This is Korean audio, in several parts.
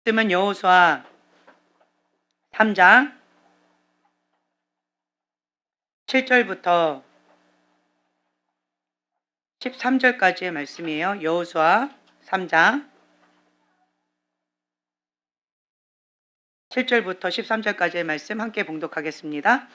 말씀은 여호수아 3장 7절부터 13절까지의 말씀이에요. 여호수아 3장 7절부터 13절까지의 말씀 함께 봉독하겠습니다.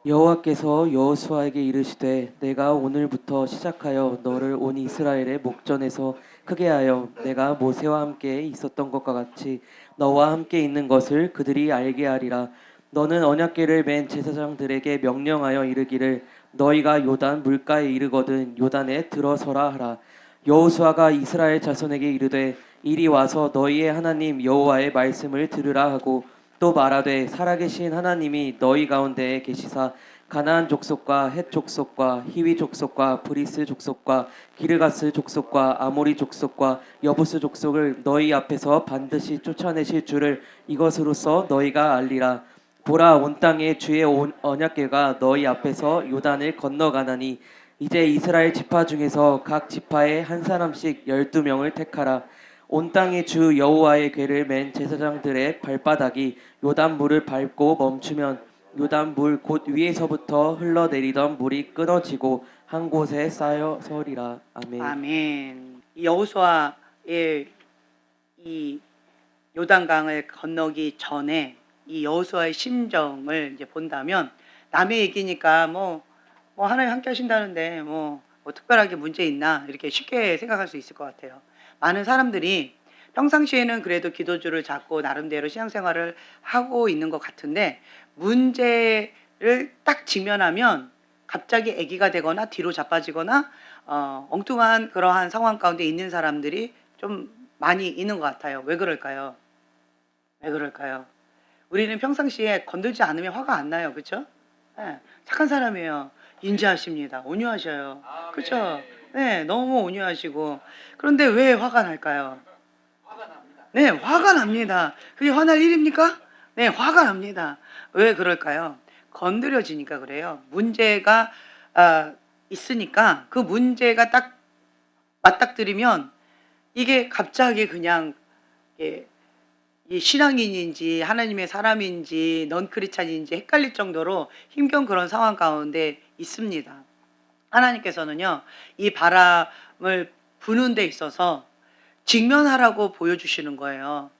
여호와께서 여호수아에게 이르시되 내가 오늘부터 시작하여 너를 온 이스라엘의 목전에서 크게 하여 내가 모세와 함께 있었던 것과 같이 너와 함께 있는 것을 그들이 알게 하리라. 너는 언약궤를 맨 제사장들에게 명령하여 이르기를 너희가 요단 물가에 이르거든 요단에 들어서라 하라. 여호수아가 이스라엘 자손에게 이르되 이리 와서 너희의 하나님 여호와의 말씀을 들으라 하고 또 말하되 살아계신 하나님이 너희 가운데에 계시사 가나안 족속과 헷 족속과 히위 족속과 브리스 족속과 기르가스 족속과 아모리 족속과 여부스 족속을 너희 앞에서 반드시 쫓아내실 줄을 이것으로써 너희가 알리라. 보라, 온 땅에 주의 언약궤가 너희 앞에서 요단을 건너가나니 이제 이스라엘 지파 중에서 각 지파에 한 사람씩 12명을 택하라. 온 땅의 주 여호와의 궤를 맨 제사장들의 발바닥이 요단 물을 밟고 멈추면 요단 물 곧 위에서부터 흘러내리던 물이 끊어지고 한 곳에 쌓여 서리라. 아멘. 아멘. 여호수아의 이 요단강을 건너기 전에 이 여호수아의 심정을 이제 본다면 남의 얘기니까 뭐 하나님 함께 하신다는데 뭐 특별하게 문제 있나 이렇게 쉽게 생각할 수 있을 것 같아요. 많은 사람들이 평상시에는 그래도 기도주를 잡고 나름대로 신앙생활을 하고 있는 것 같은데 문제를 딱 직면하면 갑자기 애기가 되거나 뒤로 자빠지거나 엉뚱한 그러한 상황 가운데 있는 사람들이 좀 많이 있는 것 같아요. 왜 그럴까요? 왜 그럴까요? 우리는 평상시에 건들지 않으면 화가 안 나요. 그렇죠? 네, 착한 사람이에요. 인자하십니다. 온유하셔요. 그렇죠? 네, 너무 온유하시고. 그런데 왜 화가 날까요? 네, 화가 납니다. 그게 화날 일입니까? 네, 화가 납니다. 왜 그럴까요? 건드려지니까 그래요. 문제가 있으니까 그 문제가 딱 맞닥뜨리면 이게 갑자기 그냥 예, 이 신앙인인지 하나님의 사람인지 넌 크리스찬인지 헷갈릴 정도로 힘겨운 그런 상황 가운데 있습니다. 하나님께서는요, 이 바람을 부는 데 있어서 직면하라고 보여주시는 거예요.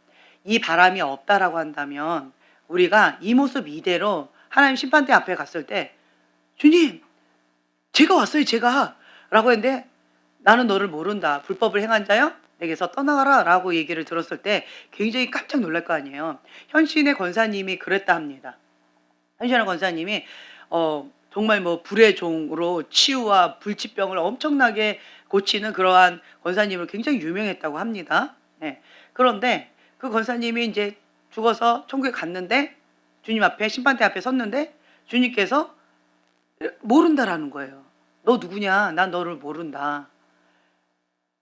이 바람이 없다라고 한다면 우리가 이 모습 이대로 하나님 심판대 앞에 갔을 때 주님, 제가 왔어요, 제가 라고 했는데 나는 너를 모른다. 불법을 행한 자여 내게서 떠나가라 라고 얘기를 들었을 때 굉장히 깜짝 놀랄 거 아니에요. 현신의 권사님이 그랬다 합니다. 현신의 권사님이 정말 뭐 불의 종으로 치유와 불치병을 엄청나게 고치는 그러한 권사님으로 굉장히 유명했다고 합니다. 네. 그런데 그 권사님이 이제 죽어서 천국에 갔는데 주님 앞에 심판대 앞에 섰는데 주님께서 모른다라는 거예요. 너 누구냐? 난 너를 모른다.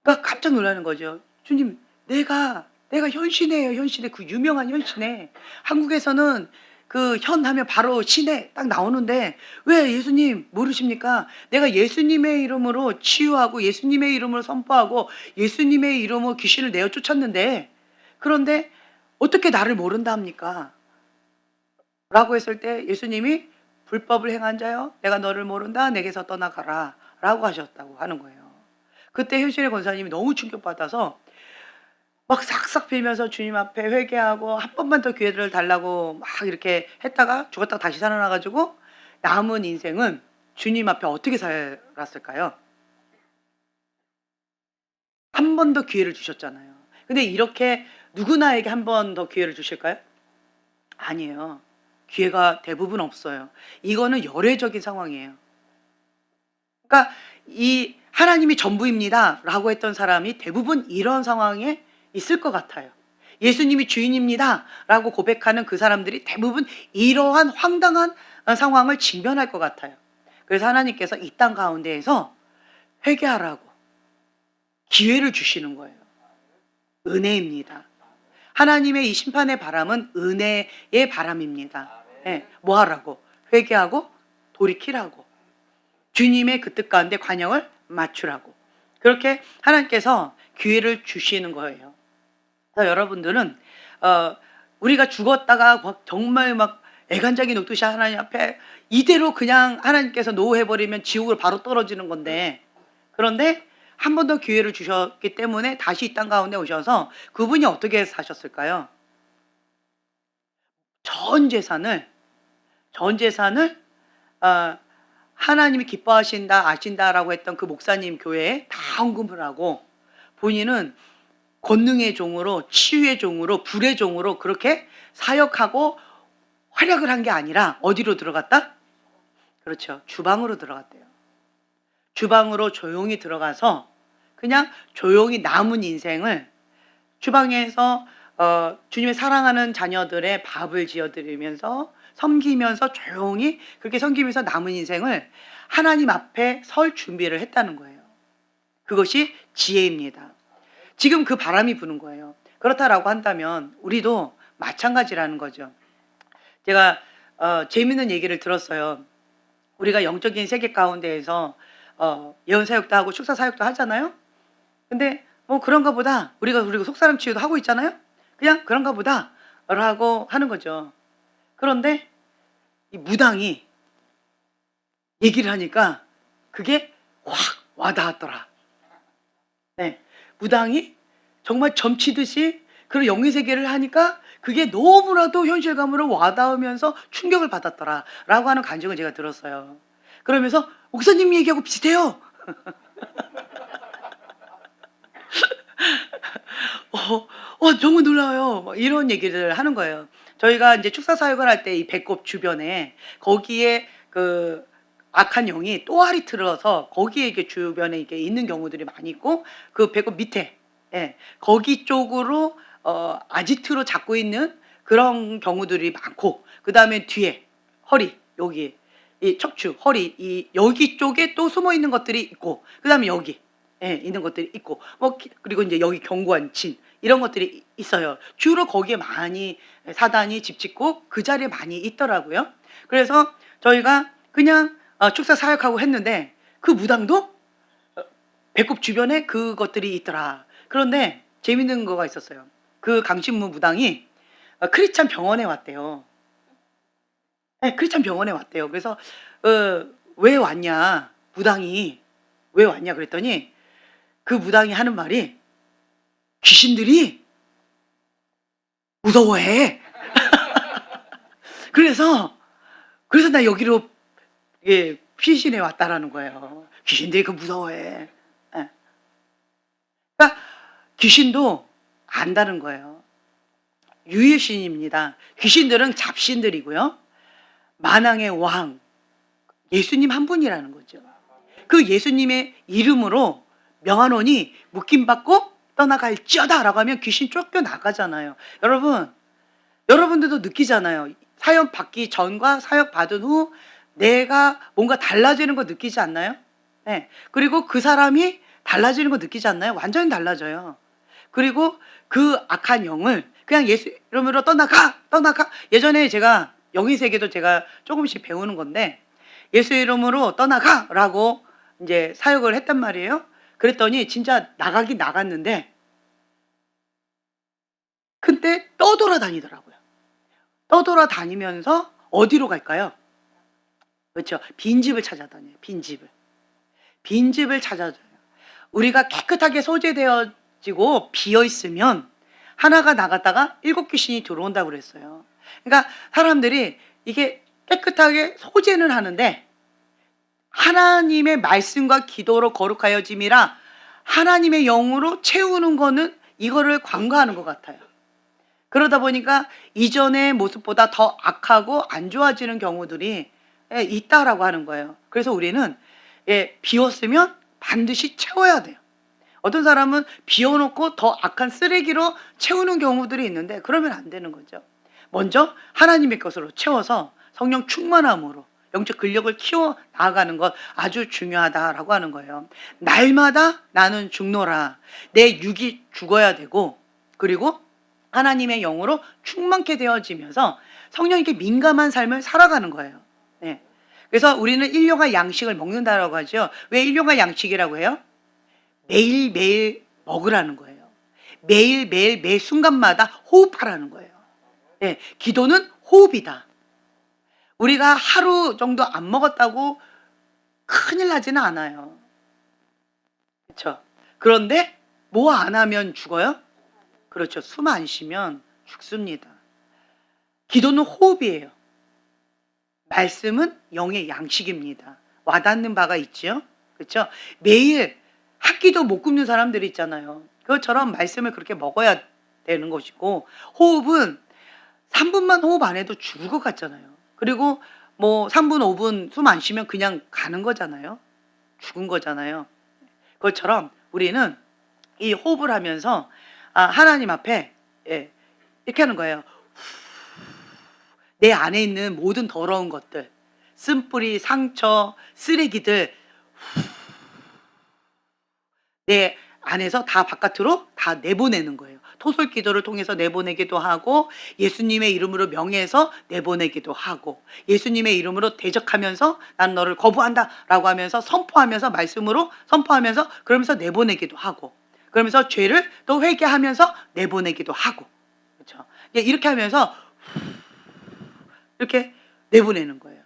그러니까 깜짝 놀라는 거죠. 주님, 내가 현신이에요. 현신의 그 유명한 현신에 한국에서는 그 현 하면 바로 신에 딱 나오는데 왜 예수님 모르십니까? 내가 예수님의 이름으로 치유하고 예수님의 이름으로 선포하고 예수님의 이름으로 귀신을 내어 쫓았는데 그런데 어떻게 나를 모른다 합니까? 라고 했을 때 예수님이 불법을 행한 자여 내가 너를 모른다 내게서 떠나가라 라고 하셨다고 하는 거예요. 그때 현실의 권사님이 너무 충격받아서 막 싹싹 빌면서 주님 앞에 회개하고 한 번만 더 기회를 달라고 막 이렇게 했다가 죽었다가 다시 살아나 가지고 남은 인생은 주님 앞에 어떻게 살았을까요? 한 번 더 기회를 주셨잖아요. 근데 이렇게 누구나에게 한 번 더 기회를 주실까요? 아니에요. 기회가 대부분 없어요. 이거는 열애적인 상황이에요. 그러니까 이 하나님이 전부입니다라고 했던 사람이 대부분 이런 상황에 있을 것 같아요. 예수님이 주인입니다라고 고백하는 그 사람들이 대부분 이러한 황당한 상황을 직면할 것 같아요. 그래서 하나님께서 이 땅 가운데에서 회개하라고 기회를 주시는 거예요. 은혜입니다. 하나님의 이 심판의 바람은 은혜의 바람입니다. 네, 뭐 하라고? 회개하고 돌이키라고. 주님의 그 뜻 가운데 관영을 맞추라고. 그렇게 하나님께서 기회를 주시는 거예요. 그래서 여러분들은 우리가 죽었다가 막 정말 막 애간장이 녹듯이 하나님 앞에 이대로 그냥 하나님께서 노해버리면 지옥을 바로 떨어지는 건데, 그런데 한 번 더 기회를 주셨기 때문에 다시 이 땅 가운데 오셔서 그분이 어떻게 사셨을까요? 전 재산을 어, 하나님이 기뻐하신다 아신다라고 했던 그 목사님 교회에 다 헌금을 하고, 본인은 권능의 종으로, 치유의 종으로, 불의 종으로 그렇게 사역하고 활약을 한 게 아니라 어디로 들어갔다? 그렇죠. 주방으로 들어갔대요. 주방으로 조용히 들어가서 그냥 조용히 남은 인생을 주방에서 주님의 사랑하는 자녀들의 밥을 지어드리면서 섬기면서 조용히 그렇게 섬기면서 남은 인생을 하나님 앞에 설 준비를 했다는 거예요. 그것이 지혜입니다. 지금 그 바람이 부는 거예요. 그렇다라고 한다면 우리도 마찬가지라는 거죠. 제가 재미있는 얘기를 들었어요. 우리가 영적인 세계 가운데에서 예언 사역도 하고 축사 사역도 하잖아요. 근데 뭐 그런가 보다, 우리가 속사람 치유도 하고 있잖아요. 그냥 그런가 보다 라고 하는 거죠. 그런데 이 무당이 얘기를 하니까 그게 확 와닿았더라. 네, 무당이 정말 점치듯이 그런 영의 세계를 하니까 그게 너무나도 현실감으로 와닿으면서 충격을 받았더라 라고 하는 간증을 제가 들었어요. 그러면서 목사님 얘기하고 비슷해요. 정말 놀라워요. 막 이런 얘기를 하는 거예요. 저희가 이제 축사 사역을 할 때 이 배꼽 주변에 거기에 그 악한 영이 또아리 틀어서 거기에 이게 주변에 이게 있는 경우들이 많이 있고, 그 배꼽 밑에, 예, 거기 쪽으로 아지트로 잡고 있는 그런 경우들이 많고, 그 다음에 뒤에 허리, 여기 이 척추, 허리, 이 여기 쪽에 또 숨어 있는 것들이 있고, 그 다음에 여기, 예, 있는 것들이 있고, 뭐 그리고 이제 여기 견고한 진 이런 것들이 있어요. 주로 거기에 많이 사단이 집 짓고 그 자리에 많이 있더라고요. 그래서 저희가 그냥 축사 사역하고 했는데 그 무당도 배꼽 주변에 그것들이 있더라. 그런데 재밌는 거가 있었어요. 그 강신무 무당이 크리스찬 병원에 왔대요. 네, 크리스찬 병원에 왔대요. 그래서 왜 왔냐, 무당이 왜 왔냐 그랬더니 그 무당이 하는 말이 귀신들이 무서워해. 그래서 나 여기로 피신해 왔다라는 거예요. 귀신들이 그 무서워해. 예. 그러니까 귀신도 안다는 거예요. 유일신입니다. 귀신들은 잡신들이고요. 만왕의 왕 예수님 한 분이라는 거죠. 그 예수님의 이름으로 명하노니 묶임받고 떠나갈지어다 라고 하면 귀신 쫓겨나가잖아요. 여러분들도 느끼잖아요. 사역 받기 전과 사역 받은 후 내가 뭔가 달라지는 거 느끼지 않나요? 네. 그리고 그 사람이 달라지는 거 느끼지 않나요? 완전히 달라져요. 그리고 그 악한 영을 그냥 예수 이름으로 떠나가. 예전에 제가 영의 세계도 제가 조금씩 배우는 건데, 예수 이름으로 떠나가라고 이제 사역을 했단 말이에요. 그랬더니 진짜 나가긴 나갔는데 근데 떠돌아다니더라고요. 떠돌아다니면서 어디로 갈까요? 그렇죠. 빈집을 찾아다녀요. 빈집을 찾아줘요. 우리가 깨끗하게 소재되어지고 비어있으면 하나가 나갔다가 7 귀신이 들어온다고 그랬어요. 그러니까 사람들이 이게 깨끗하게 소재는 하는데 하나님의 말씀과 기도로 거룩하여짐이라 하나님의 영으로 채우는 거는 이거를 관과하는 것 같아요. 그러다 보니까 이전의 모습보다 더 악하고 안 좋아지는 경우들이 있다라고 하는 거예요. 그래서 우리는 비웠으면 반드시 채워야 돼요. 어떤 사람은 비워놓고 더 악한 쓰레기로 채우는 경우들이 있는데 그러면 안 되는 거죠. 먼저 하나님의 것으로 채워서 성령 충만함으로 영적 근력을 키워 나아가는 것 아주 중요하다라고 하는 거예요. 날마다 나는 죽노라. 내 육이 죽어야 되고, 그리고 하나님의 영으로 충만케 되어지면서 성령에게 민감한 삶을 살아가는 거예요. 네. 그래서 우리는 일용할 양식을 먹는다라고 하죠. 왜 일용할 양식이라고 해요? 매일매일 먹으라는 거예요. 매일매일 매 순간마다 호흡하라는 거예요. 예, 기도는 호흡이다. 우리가 하루 정도 안 먹었다고 큰일 나지는 않아요. 그렇죠? 그런데 뭐 안 하면 죽어요? 그렇죠. 숨 안 쉬면 죽습니다. 기도는 호흡이에요. 말씀은 영의 양식입니다. 와닿는 바가 있죠. 그렇죠? 매일 한 끼도 못 굶는 사람들이 있잖아요. 그것처럼 말씀을 그렇게 먹어야 되는 것이고, 호흡은 3분만 호흡 안 해도 죽을 것 같잖아요. 그리고 뭐 3분, 5분 숨 안 쉬면 그냥 가는 거잖아요. 죽은 거잖아요. 그것처럼 우리는 이 호흡을 하면서 하나님 앞에 이렇게 하는 거예요. 내 안에 있는 모든 더러운 것들, 쓴뿌리, 상처, 쓰레기들 내 안에서 다 바깥으로 다 내보내는 거예요. 토솔 기도를 통해서 내보내기도 하고, 예수님의 이름으로 명예해서 내보내기도 하고, 예수님의 이름으로 대적하면서 난 너를 거부한다 라고 하면서 선포하면서, 말씀으로 선포하면서, 그러면서 내보내기도 하고, 그러면서 죄를 또 회개하면서 내보내기도 하고, 그렇죠? 이렇게 하면서 이렇게 내보내는 거예요.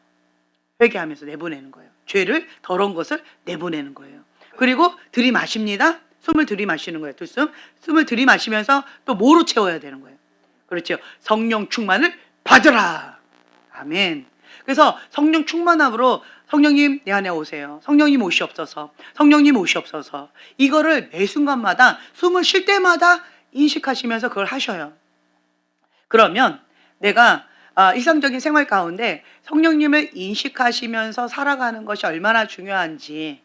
회개하면서 내보내는 거예요. 죄를, 더러운 것을 내보내는 거예요. 그리고 들이마십니다. 숨을 들이마시는 거예요. 숨을 들이마시면서 또 뭐로 채워야 되는 거예요? 그렇죠. 성령 충만을 받으라. 아멘. 그래서 성령 충만함으로 성령님 내 안에 오세요. 성령님 오시옵소서. 성령님 오시옵소서. 이거를 매 순간마다 숨을 쉴 때마다 인식하시면서 그걸 하셔요. 그러면 내가 일상적인 생활 가운데 성령님을 인식하시면서 살아가는 것이 얼마나 중요한지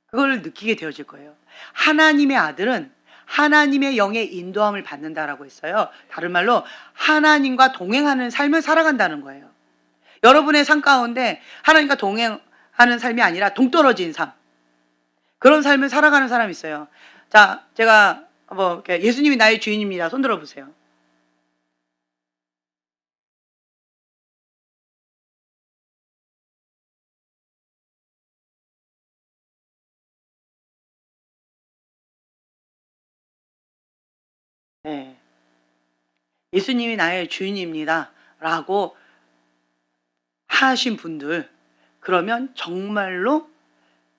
그걸 느끼게 되어질 거예요. 하나님의 아들은 하나님의 영의 인도함을 받는다라고 했어요. 다른 말로 하나님과 동행하는 삶을 살아간다는 거예요. 여러분의 삶 가운데 하나님과 동행하는 삶이 아니라 동떨어진 삶, 그런 삶을 살아가는 사람이 있어요. 자, 제가 예수님이 나의 주인입니다. 손 들어보세요. 네. 예수님이 나의 주인입니다. 라고 하신 분들, 그러면 정말로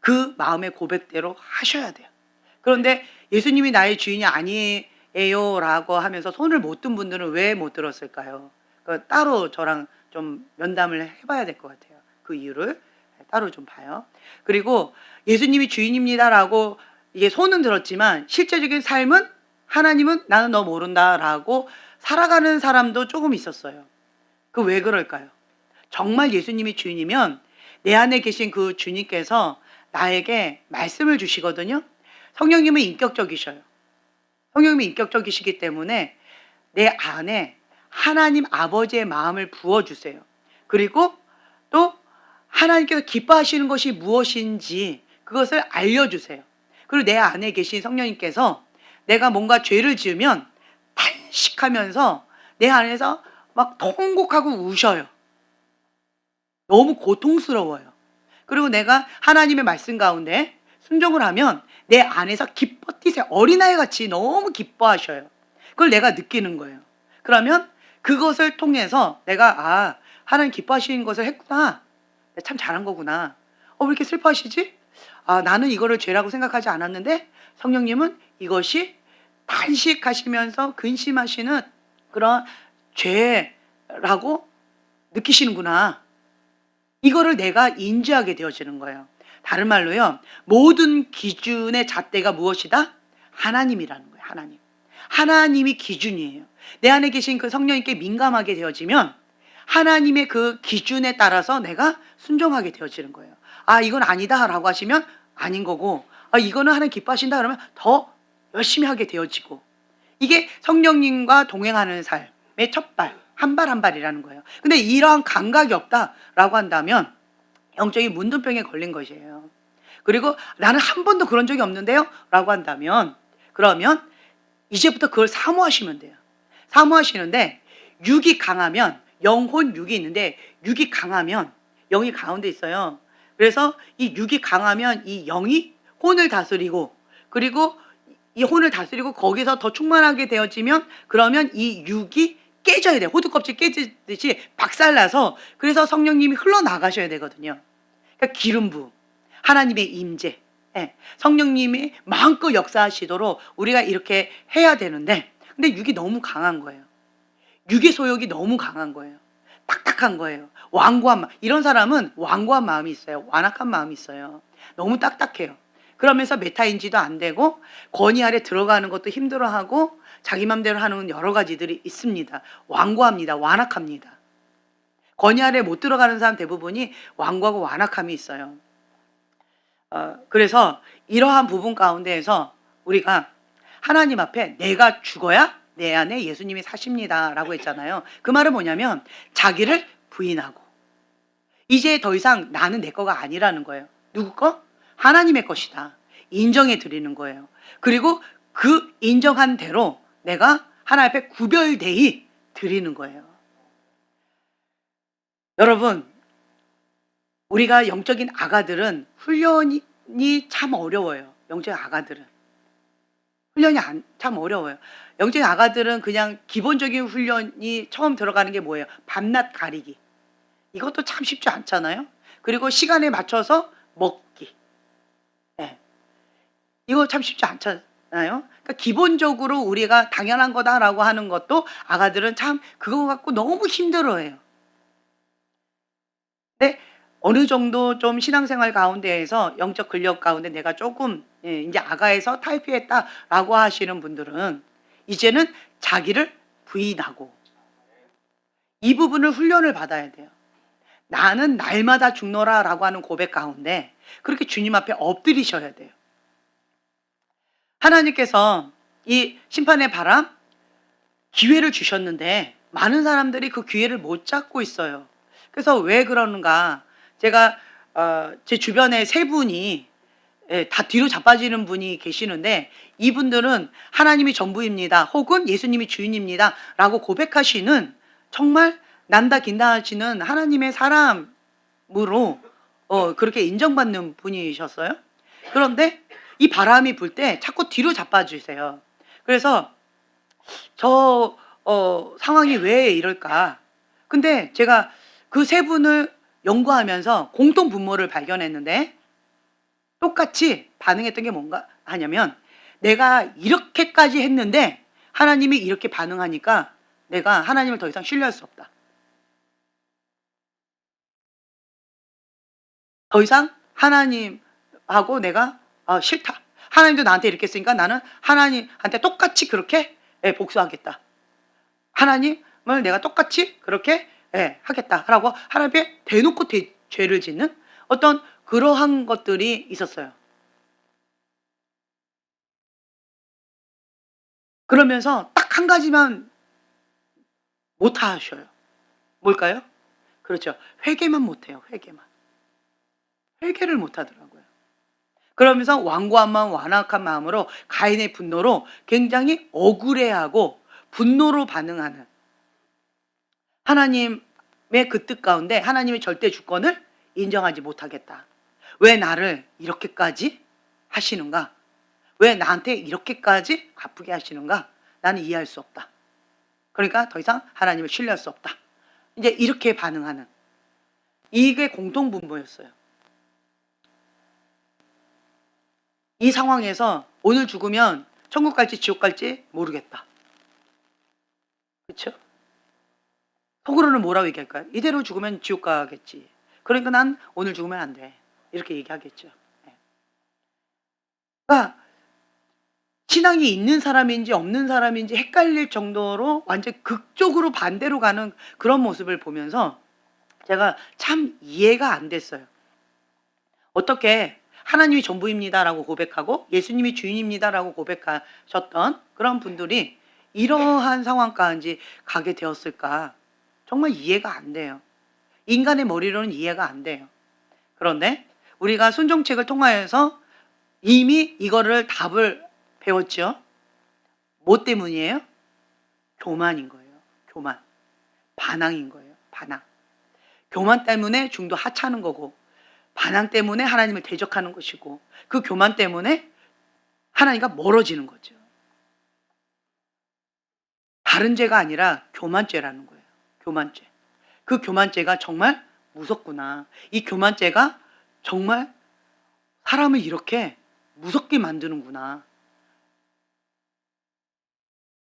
그 마음의 고백대로 하셔야 돼요. 그런데 예수님이 나의 주인이 아니에요 라고 하면서 손을 못 든 분들은 왜 못 들었을까요? 따로 저랑 좀 면담을 해봐야 될 것 같아요. 그 이유를 따로 좀 봐요. 그리고 예수님이 주인입니다 라고 이게 손은 들었지만 실제적인 삶은 하나님은 나는 너 모른다 라고 살아가는 사람도 조금 있었어요. 그 왜 그럴까요? 정말 예수님이 주인이면 내 안에 계신 그 주님께서 나에게 말씀을 주시거든요. 성령님은 인격적이셔요. 성령님이 인격적이시기 때문에 내 안에 하나님 아버지의 마음을 부어주세요. 그리고 또 하나님께서 기뻐하시는 것이 무엇인지 그것을 알려주세요. 그리고 내 안에 계신 성령님께서 내가 뭔가 죄를 지으면 탄식하면서 내 안에서 막 통곡하고 우셔요. 너무 고통스러워요. 그리고 내가 하나님의 말씀 가운데 순종을 하면 내 안에서 기뻐 뛰세요. 어린아이 같이 너무 기뻐하셔요. 그걸 내가 느끼는 거예요. 그러면 그것을 통해서 내가 하나님 기뻐하시는 것을 했구나. 참 잘한 거구나. 왜 이렇게 슬퍼하시지? 나는 이거를 죄라고 생각하지 않았는데 성령님은 이것이 탄식하시면서 근심하시는 그런 죄라고 느끼시는구나. 이거를 내가 인지하게 되어지는 거예요. 다른 말로요, 모든 기준의 잣대가 무엇이다? 하나님이라는 거예요. 하나님. 하나님이 기준이에요. 내 안에 계신 그 성령님께 민감하게 되어지면 하나님의 그 기준에 따라서 내가 순종하게 되어지는 거예요. 이건 아니다 라고 하시면 아닌 거고, 이거는 하나님 기뻐하신다 그러면 더 열심히 하게 되어지고, 이게 성령님과 동행하는 삶의 첫발, 한 발 한 발이라는 거예요. 근데 이러한 감각이 없다라고 한다면 영적인 문둥병에 걸린 것이에요. 그리고 나는 한 번도 그런 적이 없는데요 라고 한다면, 그러면 이제부터 그걸 사모하시면 돼요. 사모하시는데 육이 강하면, 영혼 육이 있는데 육이 강하면 영이 가운데 있어요. 그래서 이 육이 강하면 이 영이 혼을 다스리고, 그리고 이 혼을 다스리고 거기서 더 충만하게 되어지면 그러면 이 육이 깨져야 돼요. 호두 껍질 깨지듯이 박살나서 그래서 성령님이 흘러나가셔야 되거든요. 그러니까 기름 부음, 하나님의 임재, 예, 성령님이 마음껏 역사하시도록 우리가 이렇게 해야 되는데 근데 육이 너무 강한 거예요. 육의 소욕이 너무 강한 거예요. 딱딱한 거예요. 완고한 마음. 이런 사람은 완고한 마음이 있어요. 완악한 마음이 있어요. 너무 딱딱해요. 그러면서 메타인지도 안 되고 권위 아래 들어가는 것도 힘들어하고 자기 맘대로 하는 여러 가지들이 있습니다. 완고합니다. 완악합니다. 권위 아래 못 들어가는 사람 대부분이 완고하고 완악함이 있어요. 그래서 이러한 부분 가운데에서 우리가 하나님 앞에 내가 죽어야 내 안에 예수님이 사십니다 라고 했잖아요. 그 말은 뭐냐면 자기를 부인하고 이제 더 이상 나는 내 거가 아니라는 거예요. 누구 거? 하나님의 것이다. 인정해 드리는 거예요. 그리고 그 인정한 대로 내가 하나님 앞에 구별되이 드리는 거예요. 여러분, 우리가 영적인 아가들은 훈련이 참 어려워요. 영적인 아가들은. 훈련이 참 어려워요. 영적인 아가들은 그냥 기본적인 훈련이 처음 들어가는 게 뭐예요? 밤낮 가리기. 이것도 참 쉽지 않잖아요. 그리고 시간에 맞춰서 먹기. 네. 이거 참 쉽지 않잖아요. 그러니까 기본적으로 우리가 당연한 거다라고 하는 것도 아가들은 참 그거 갖고 너무 힘들어해요. 근데 어느 정도 좀 신앙생활 가운데에서 영적 근력 가운데 내가 조금 이제 아가에서 탈피했다라고 하시는 분들은 이제는 자기를 부인하고 이 부분을 훈련을 받아야 돼요. 나는 날마다 죽노라라고 하는 고백 가운데 그렇게 주님 앞에 엎드리셔야 돼요. 하나님께서 이 심판의 바람 기회를 주셨는데 많은 사람들이 그 기회를 못 잡고 있어요. 그래서 왜 그러는가? 제가 제 주변에 세 분이 다 뒤로 자빠지는 분이 계시는데 이분들은 하나님이 전부입니다. 혹은 예수님이 주인입니다. 라고 고백하시는 정말 난다 긴다 하시는 하나님의 사람으로 그렇게 인정받는 분이셨어요. 그런데 이 바람이 불 때 자꾸 뒤로 자빠지세요. 그래서 저 상황이 왜 이럴까? 근데 제가 그 세 분을 연구하면서 공통 분모를 발견했는데 똑같이 반응했던 게 뭔가 하냐면 내가 이렇게까지 했는데 하나님이 이렇게 반응하니까 내가 하나님을 더 이상 신뢰할 수 없다. 더 이상 하나님하고 내가 싫다. 하나님도 나한테 이렇게 했으니까 나는 하나님한테 똑같이 그렇게 복수하겠다. 하나님을 내가 똑같이 그렇게 하겠다라고 하나님께 대놓고 죄를 짓는 어떤 그러한 것들이 있었어요. 그러면서 딱 한 가지만 못 하셔요. 뭘까요? 그렇죠. 회개만 못 해요. 회개를 못 하더라고요. 그러면서 완고한 마음, 완악한 마음으로 가인의 분노로 굉장히 억울해하고 분노로 반응하는 하나님의 그 뜻 가운데 하나님의 절대 주권을 인정하지 못하겠다. 왜 나를 이렇게까지 하시는가? 왜 나한테 이렇게까지 아프게 하시는가? 나는 이해할 수 없다. 그러니까 더 이상 하나님을 신뢰할 수 없다. 이제 이렇게 반응하는 이게 공통분모였어요. 이 상황에서 오늘 죽으면 천국 갈지 지옥 갈지 모르겠다. 그렇죠? 속으로는 뭐라고 얘기할까요? 이대로 죽으면 지옥 가겠지. 그러니까 난 오늘 죽으면 안 돼. 이렇게 얘기하겠죠. 그러니까 신앙이 있는 사람인지 없는 사람인지 헷갈릴 정도로 완전 극적으로 반대로 가는 그런 모습을 보면서 제가 참 이해가 안 됐어요. 어떻게 하나님이 전부입니다라고 고백하고 예수님이 주인입니다라고 고백하셨던 그런 분들이 이러한 상황까지 가게 되었을까? 정말 이해가 안 돼요. 인간의 머리로는 이해가 안 돼요. 그런데 우리가 순종책을 통하여서 이미 이거를 답을 배웠죠. 뭐 때문이에요? 교만인 거예요. 교만. 반항인 거예요. 반항. 교만 때문에 중도 하찮은 거고 반항 때문에 하나님을 대적하는 것이고 그 교만 때문에 하나님과 멀어지는 거죠. 다른 죄가 아니라 교만죄라는 거예요. 교만죄. 그 교만죄가 정말 무섭구나. 이 교만죄가 정말 사람을 이렇게 무섭게 만드는구나.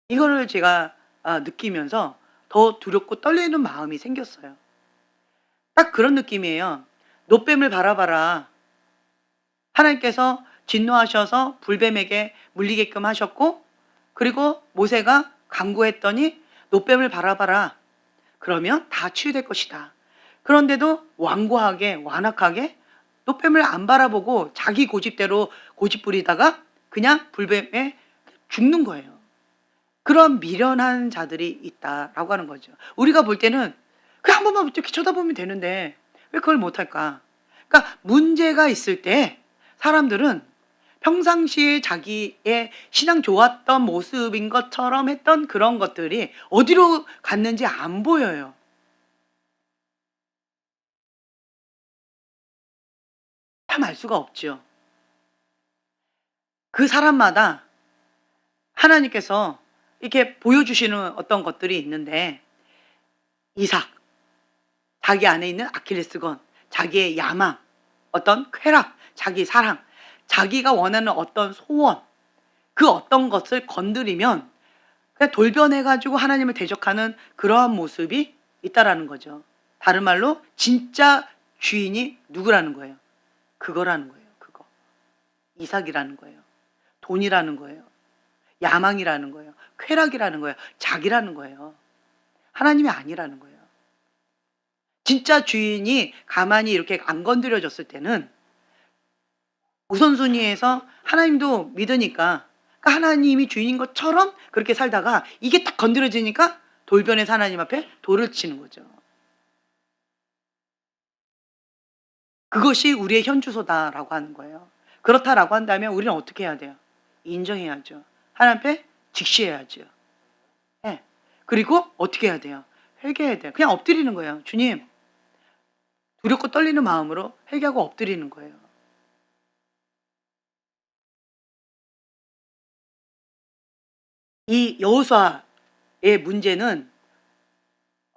이거를 제가 느끼면서 더 두렵고 떨리는 마음이 생겼어요. 딱 그런 느낌이에요. 노뱀을 바라봐라. 하나님께서 진노하셔서 불뱀에게 물리게끔 하셨고, 그리고 모세가 간구했더니 노뱀을 바라봐라. 그러면 다 치유될 것이다. 그런데도 완고하게 완악하게 노뱀을 안 바라보고 자기 고집대로 고집 부리다가 그냥 불뱀에 죽는 거예요. 그런 미련한 자들이 있다라고 하는 거죠. 우리가 볼 때는 그냥 한 번만 이렇게 쳐다보면 되는데 왜 그걸 못할까? 그러니까 문제가 있을 때 사람들은 평상시에 자기의 신앙 좋았던 모습인 것처럼 했던 그런 것들이 어디로 갔는지 안 보여요. 참 알 수가 없죠. 그 사람마다 하나님께서 이렇게 보여주시는 어떤 것들이 있는데, 이삭, 자기 안에 있는 아킬레스건, 자기의 야망, 어떤 쾌락, 자기 사랑, 자기가 원하는 어떤 소원, 그 어떤 것을 건드리면 그냥 돌변해가지고 하나님을 대적하는 그러한 모습이 있다라는 거죠. 다른 말로 진짜 주인이 누구라는 거예요? 그거라는 거예요. 그거. 이삭이라는 거예요. 돈이라는 거예요. 야망이라는 거예요. 쾌락이라는 거예요. 자기라는 거예요. 하나님이 아니라는 거예요. 진짜 주인이 가만히 이렇게 안 건드려졌을 때는 우선순위에서 하나님도 믿으니까, 그러니까 하나님이 주인인 것처럼 그렇게 살다가 이게 딱 건드려지니까 돌변해서 하나님 앞에 돌을 치는 거죠. 그것이 우리의 현주소다라고 하는 거예요. 그렇다라고 한다면 우리는 어떻게 해야 돼요? 인정해야죠. 하나님 앞에 직시해야죠. 네. 그리고 어떻게 해야 돼요? 회개해야 돼요. 그냥 엎드리는 거예요. 주님, 두렵고 떨리는 마음으로 회개하고 엎드리는 거예요. 이 여호수아의 문제는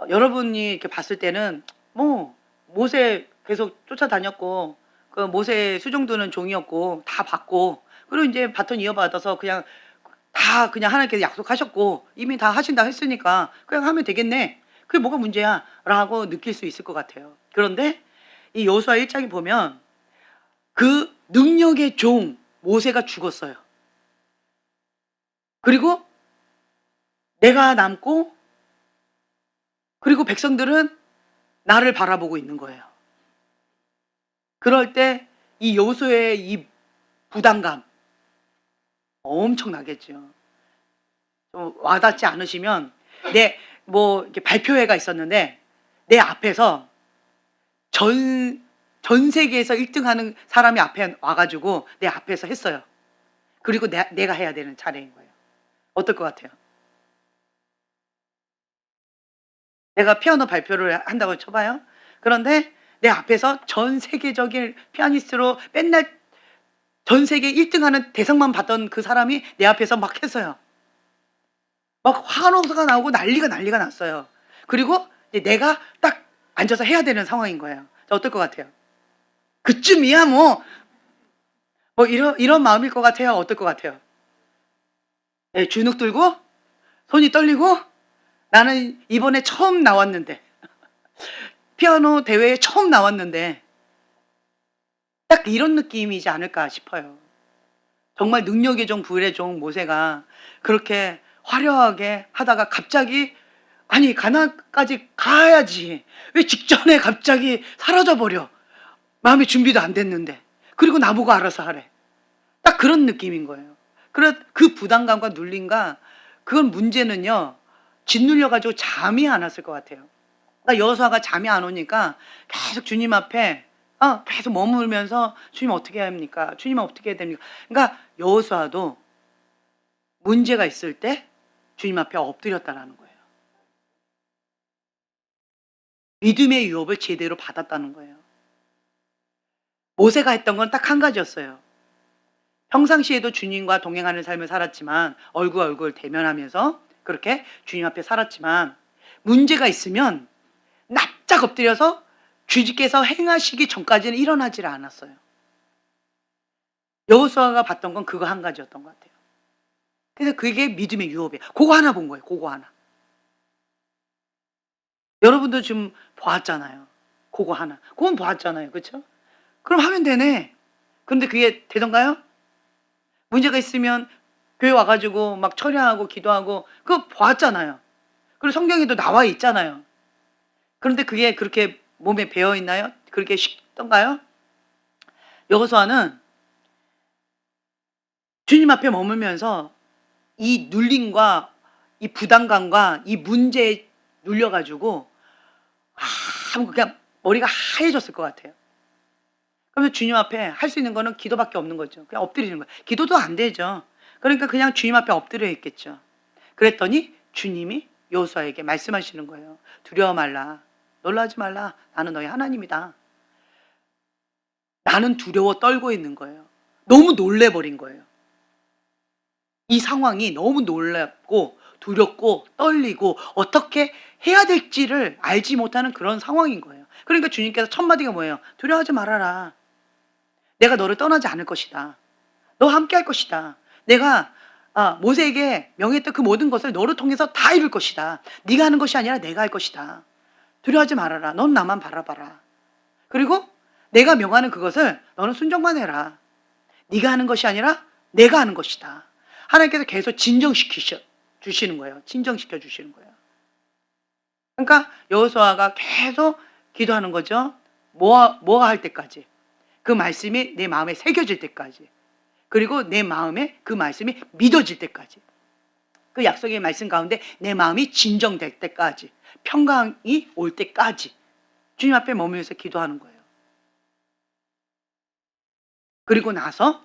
여러분이 이렇게 봤을 때는 뭐 모세 계속 쫓아다녔고, 그 모세 수종드는 종이었고 다 받고, 그리고 이제 바톤 이어받아서 그냥 다 그냥 하나님께서 약속하셨고 이미 다 하신다 했으니까 그냥 하면 되겠네. 그게 뭐가 문제야? 라고 느낄 수 있을 것 같아요. 그런데 이 여호수아 1장에 보면 그 능력의 종 모세가 죽었어요. 그리고 내가 남고, 그리고 백성들은 나를 바라보고 있는 거예요. 그럴 때 이 여호수아의 이 부담감 엄청나겠죠. 좀 와닿지 않으시면, 뭐 이렇게 발표회가 있었는데 내 앞에서 전 세계에서 1등하는 사람이 앞에 와가지고 내 앞에서 했어요. 그리고 내가 해야 되는 차례인 거예요. 어떨 것 같아요? 내가 피아노 발표를 한다고 쳐봐요. 그런데 내 앞에서 전 세계적인 피아니스트로 맨날 전 세계 1등하는 대상만 받던 그 사람이 내 앞에서 막 했어요. 막 환호가 나오고 난리가 났어요. 그리고 이제 내가 딱 앉아서 해야 되는 상황인 거예요. 어떨 것 같아요? 그쯤이야 뭐 이런 마음일 것 같아요. 어떨 것 같아요? 네, 주눅 들고 손이 떨리고, 나는 이번에 처음 나왔는데 피아노 대회에 처음 나왔는데 딱 이런 느낌이지 않을까 싶어요. 정말 능력의 종 부의 종 모세가 그렇게 화려하게 하다가 갑자기, 아니 가나안까지 가야지 왜 직전에 갑자기 사라져 버려? 마음의 준비도 안 됐는데. 그리고 나보고 알아서 하래. 딱 그런 느낌인 거예요. 그 부담감과 눌림과, 그건 문제는요, 짓눌려 가지고 잠이 안 왔을 것 같아요. 그러니까 여호수아가 잠이 안 오니까 계속 주님 앞에 계속 머물면서 주님 어떻게 해야 합니까? 주님 어떻게 해야 됩니까? 그러니까 여호수아도 문제가 있을 때 주님 앞에 엎드렸다라는 거예요. 믿음의 유업을 제대로 받았다는 거예요. 모세가 했던 건 딱 한 가지였어요. 평상시에도 주님과 동행하는 삶을 살았지만 얼굴 대면하면서 그렇게 주님 앞에 살았지만 문제가 있으면 납작 엎드려서 주님께서 행하시기 전까지는 일어나질 않았어요. 여호수아가 봤던 건 그거 한 가지였던 것 같아요. 그래서 그게 믿음의 유업이에요. 그거 하나 본 거예요. 그거 하나. 여러분도 지금 보았잖아요. 그거 하나. 그건 보았잖아요. 그렇죠? 그럼 하면 되네. 그런데 그게 되던가요? 문제가 있으면 교회 와가지고 막 철야하고 기도하고 그거 보았잖아요. 그리고 성경에도 나와 있잖아요. 그런데 그게 그렇게 몸에 배어 있나요? 그렇게 쉽던가요? 여호수아는 주님 앞에 머물면서 이 눌림과 이 부담감과 이 문제에 눌려가지고 그냥 머리가 하얘졌을 것 같아요. 그러면 주님 앞에 할 수 있는 거는 기도밖에 없는 거죠. 그냥 엎드리는 거예요. 기도도 안 되죠. 그러니까 그냥 주님 앞에 엎드려 있겠죠. 그랬더니 주님이 여호수아에게 말씀하시는 거예요. 두려워 말라. 놀라지 말라. 나는 너의 하나님이다. 나는 두려워 떨고 있는 거예요. 너무 놀래버린 거예요. 이 상황이 너무 놀랍고 두렵고 떨리고 어떻게 해야 될지를 알지 못하는 그런 상황인 거예요. 그러니까 주님께서 첫 마디가 뭐예요? 두려워하지 말아라. 내가 너를 떠나지 않을 것이다. 너와 함께 할 것이다. 내가 모세에게 명했던 그 모든 것을 너를 통해서 다 이룰 것이다. 네가 하는 것이 아니라 내가 할 것이다. 두려워하지 말아라. 넌 나만 바라봐라. 그리고 내가 명하는 그것을 너는 순종만 해라. 네가 하는 것이 아니라 내가 하는 것이다. 하나님께서 계속 진정시켜 주시는 거예요. 진정시켜 주시는 거예요. 그러니까 여호수아가 계속 기도하는 거죠. 뭐가 할 때까지. 그 말씀이 내 마음에 새겨질 때까지. 그리고 내 마음에 그 말씀이 믿어질 때까지. 그 약속의 말씀 가운데 내 마음이 진정될 때까지. 평강이 올 때까지. 주님 앞에 머물면서 기도하는 거예요. 그리고 나서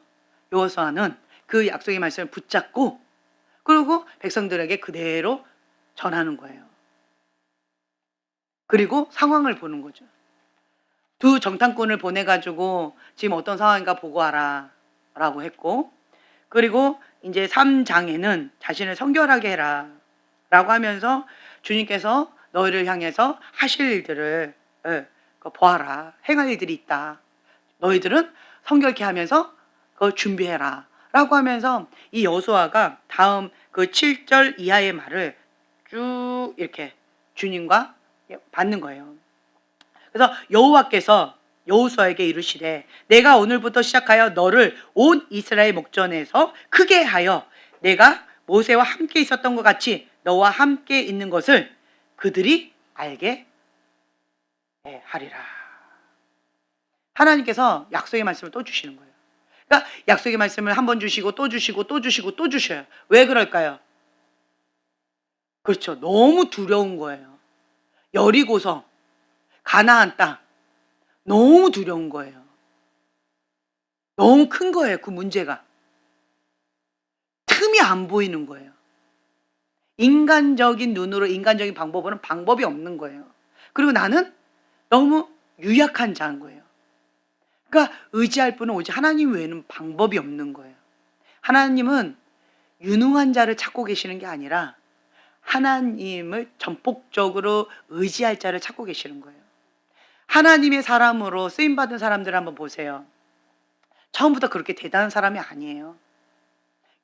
여호수아는 그 약속의 말씀을 붙잡고 그리고 백성들에게 그대로 전하는 거예요. 그리고 상황을 보는 거죠. 두 정탐꾼을 보내가지고 지금 어떤 상황인가 보고 와라 라고 했고, 그리고 이제 3장에는 자신을 성결하게 해라 라고 하면서 주님께서 너희를 향해서 하실 일들을 보아라. 행할 일들이 있다. 너희들은 성결케 하면서 그걸 준비해라 라고 하면서 이 여호수아가 다음 그 7절 이하의 말을 쭉 이렇게 주님과 받는 거예요. 그래서 여호와께서 여호수아에게 이르시되 내가 오늘부터 시작하여 너를 온 이스라엘 목전에서 크게 하여 내가 모세와 함께 있었던 것 같이 너와 함께 있는 것을 그들이 알게 하리라. 하나님께서 약속의 말씀을 또 주시는 거예요. 그러니까 약속의 말씀을 한 번 주시고 또 주시고 또 주시고 또 주셔요. 왜 그럴까요? 그렇죠. 너무 두려운 거예요. 여리고성, 가나안 땅, 너무 두려운 거예요. 너무 큰 거예요. 그 문제가. 틈이 안 보이는 거예요. 인간적인 눈으로 인간적인 방법으로는 방법이 없는 거예요. 그리고 나는 너무 유약한 자인 거예요. 그러니까 의지할 분은 오직 하나님 외에는 방법이 없는 거예요. 하나님은 유능한 자를 찾고 계시는 게 아니라 하나님을 전폭적으로 의지할 자를 찾고 계시는 거예요. 하나님의 사람으로 쓰임받은 사람들 한번 보세요. 처음부터 그렇게 대단한 사람이 아니에요.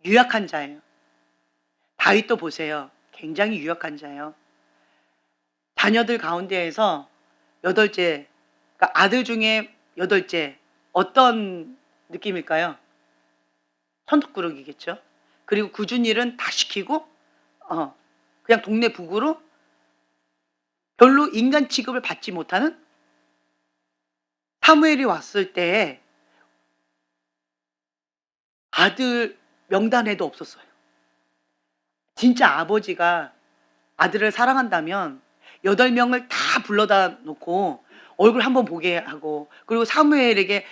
유약한 자예요. 다윗도 보세요. 굉장히 유약한 자예요. 자녀들 가운데에서 여덟째, 그러니까 아들 중에 여덟째, 어떤 느낌일까요? 천덕꾸러기겠죠. 그리고 굳은 일은 다 시키고 그냥 동네 북으로 별로 인간 취급을 받지 못하는 사무엘이 왔을 때 아들 명단에도 없었어요. 진짜 아버지가 아들을 사랑한다면 8명을 다 불러다 놓고 얼굴 한번 보게 하고, 그리고 사무엘을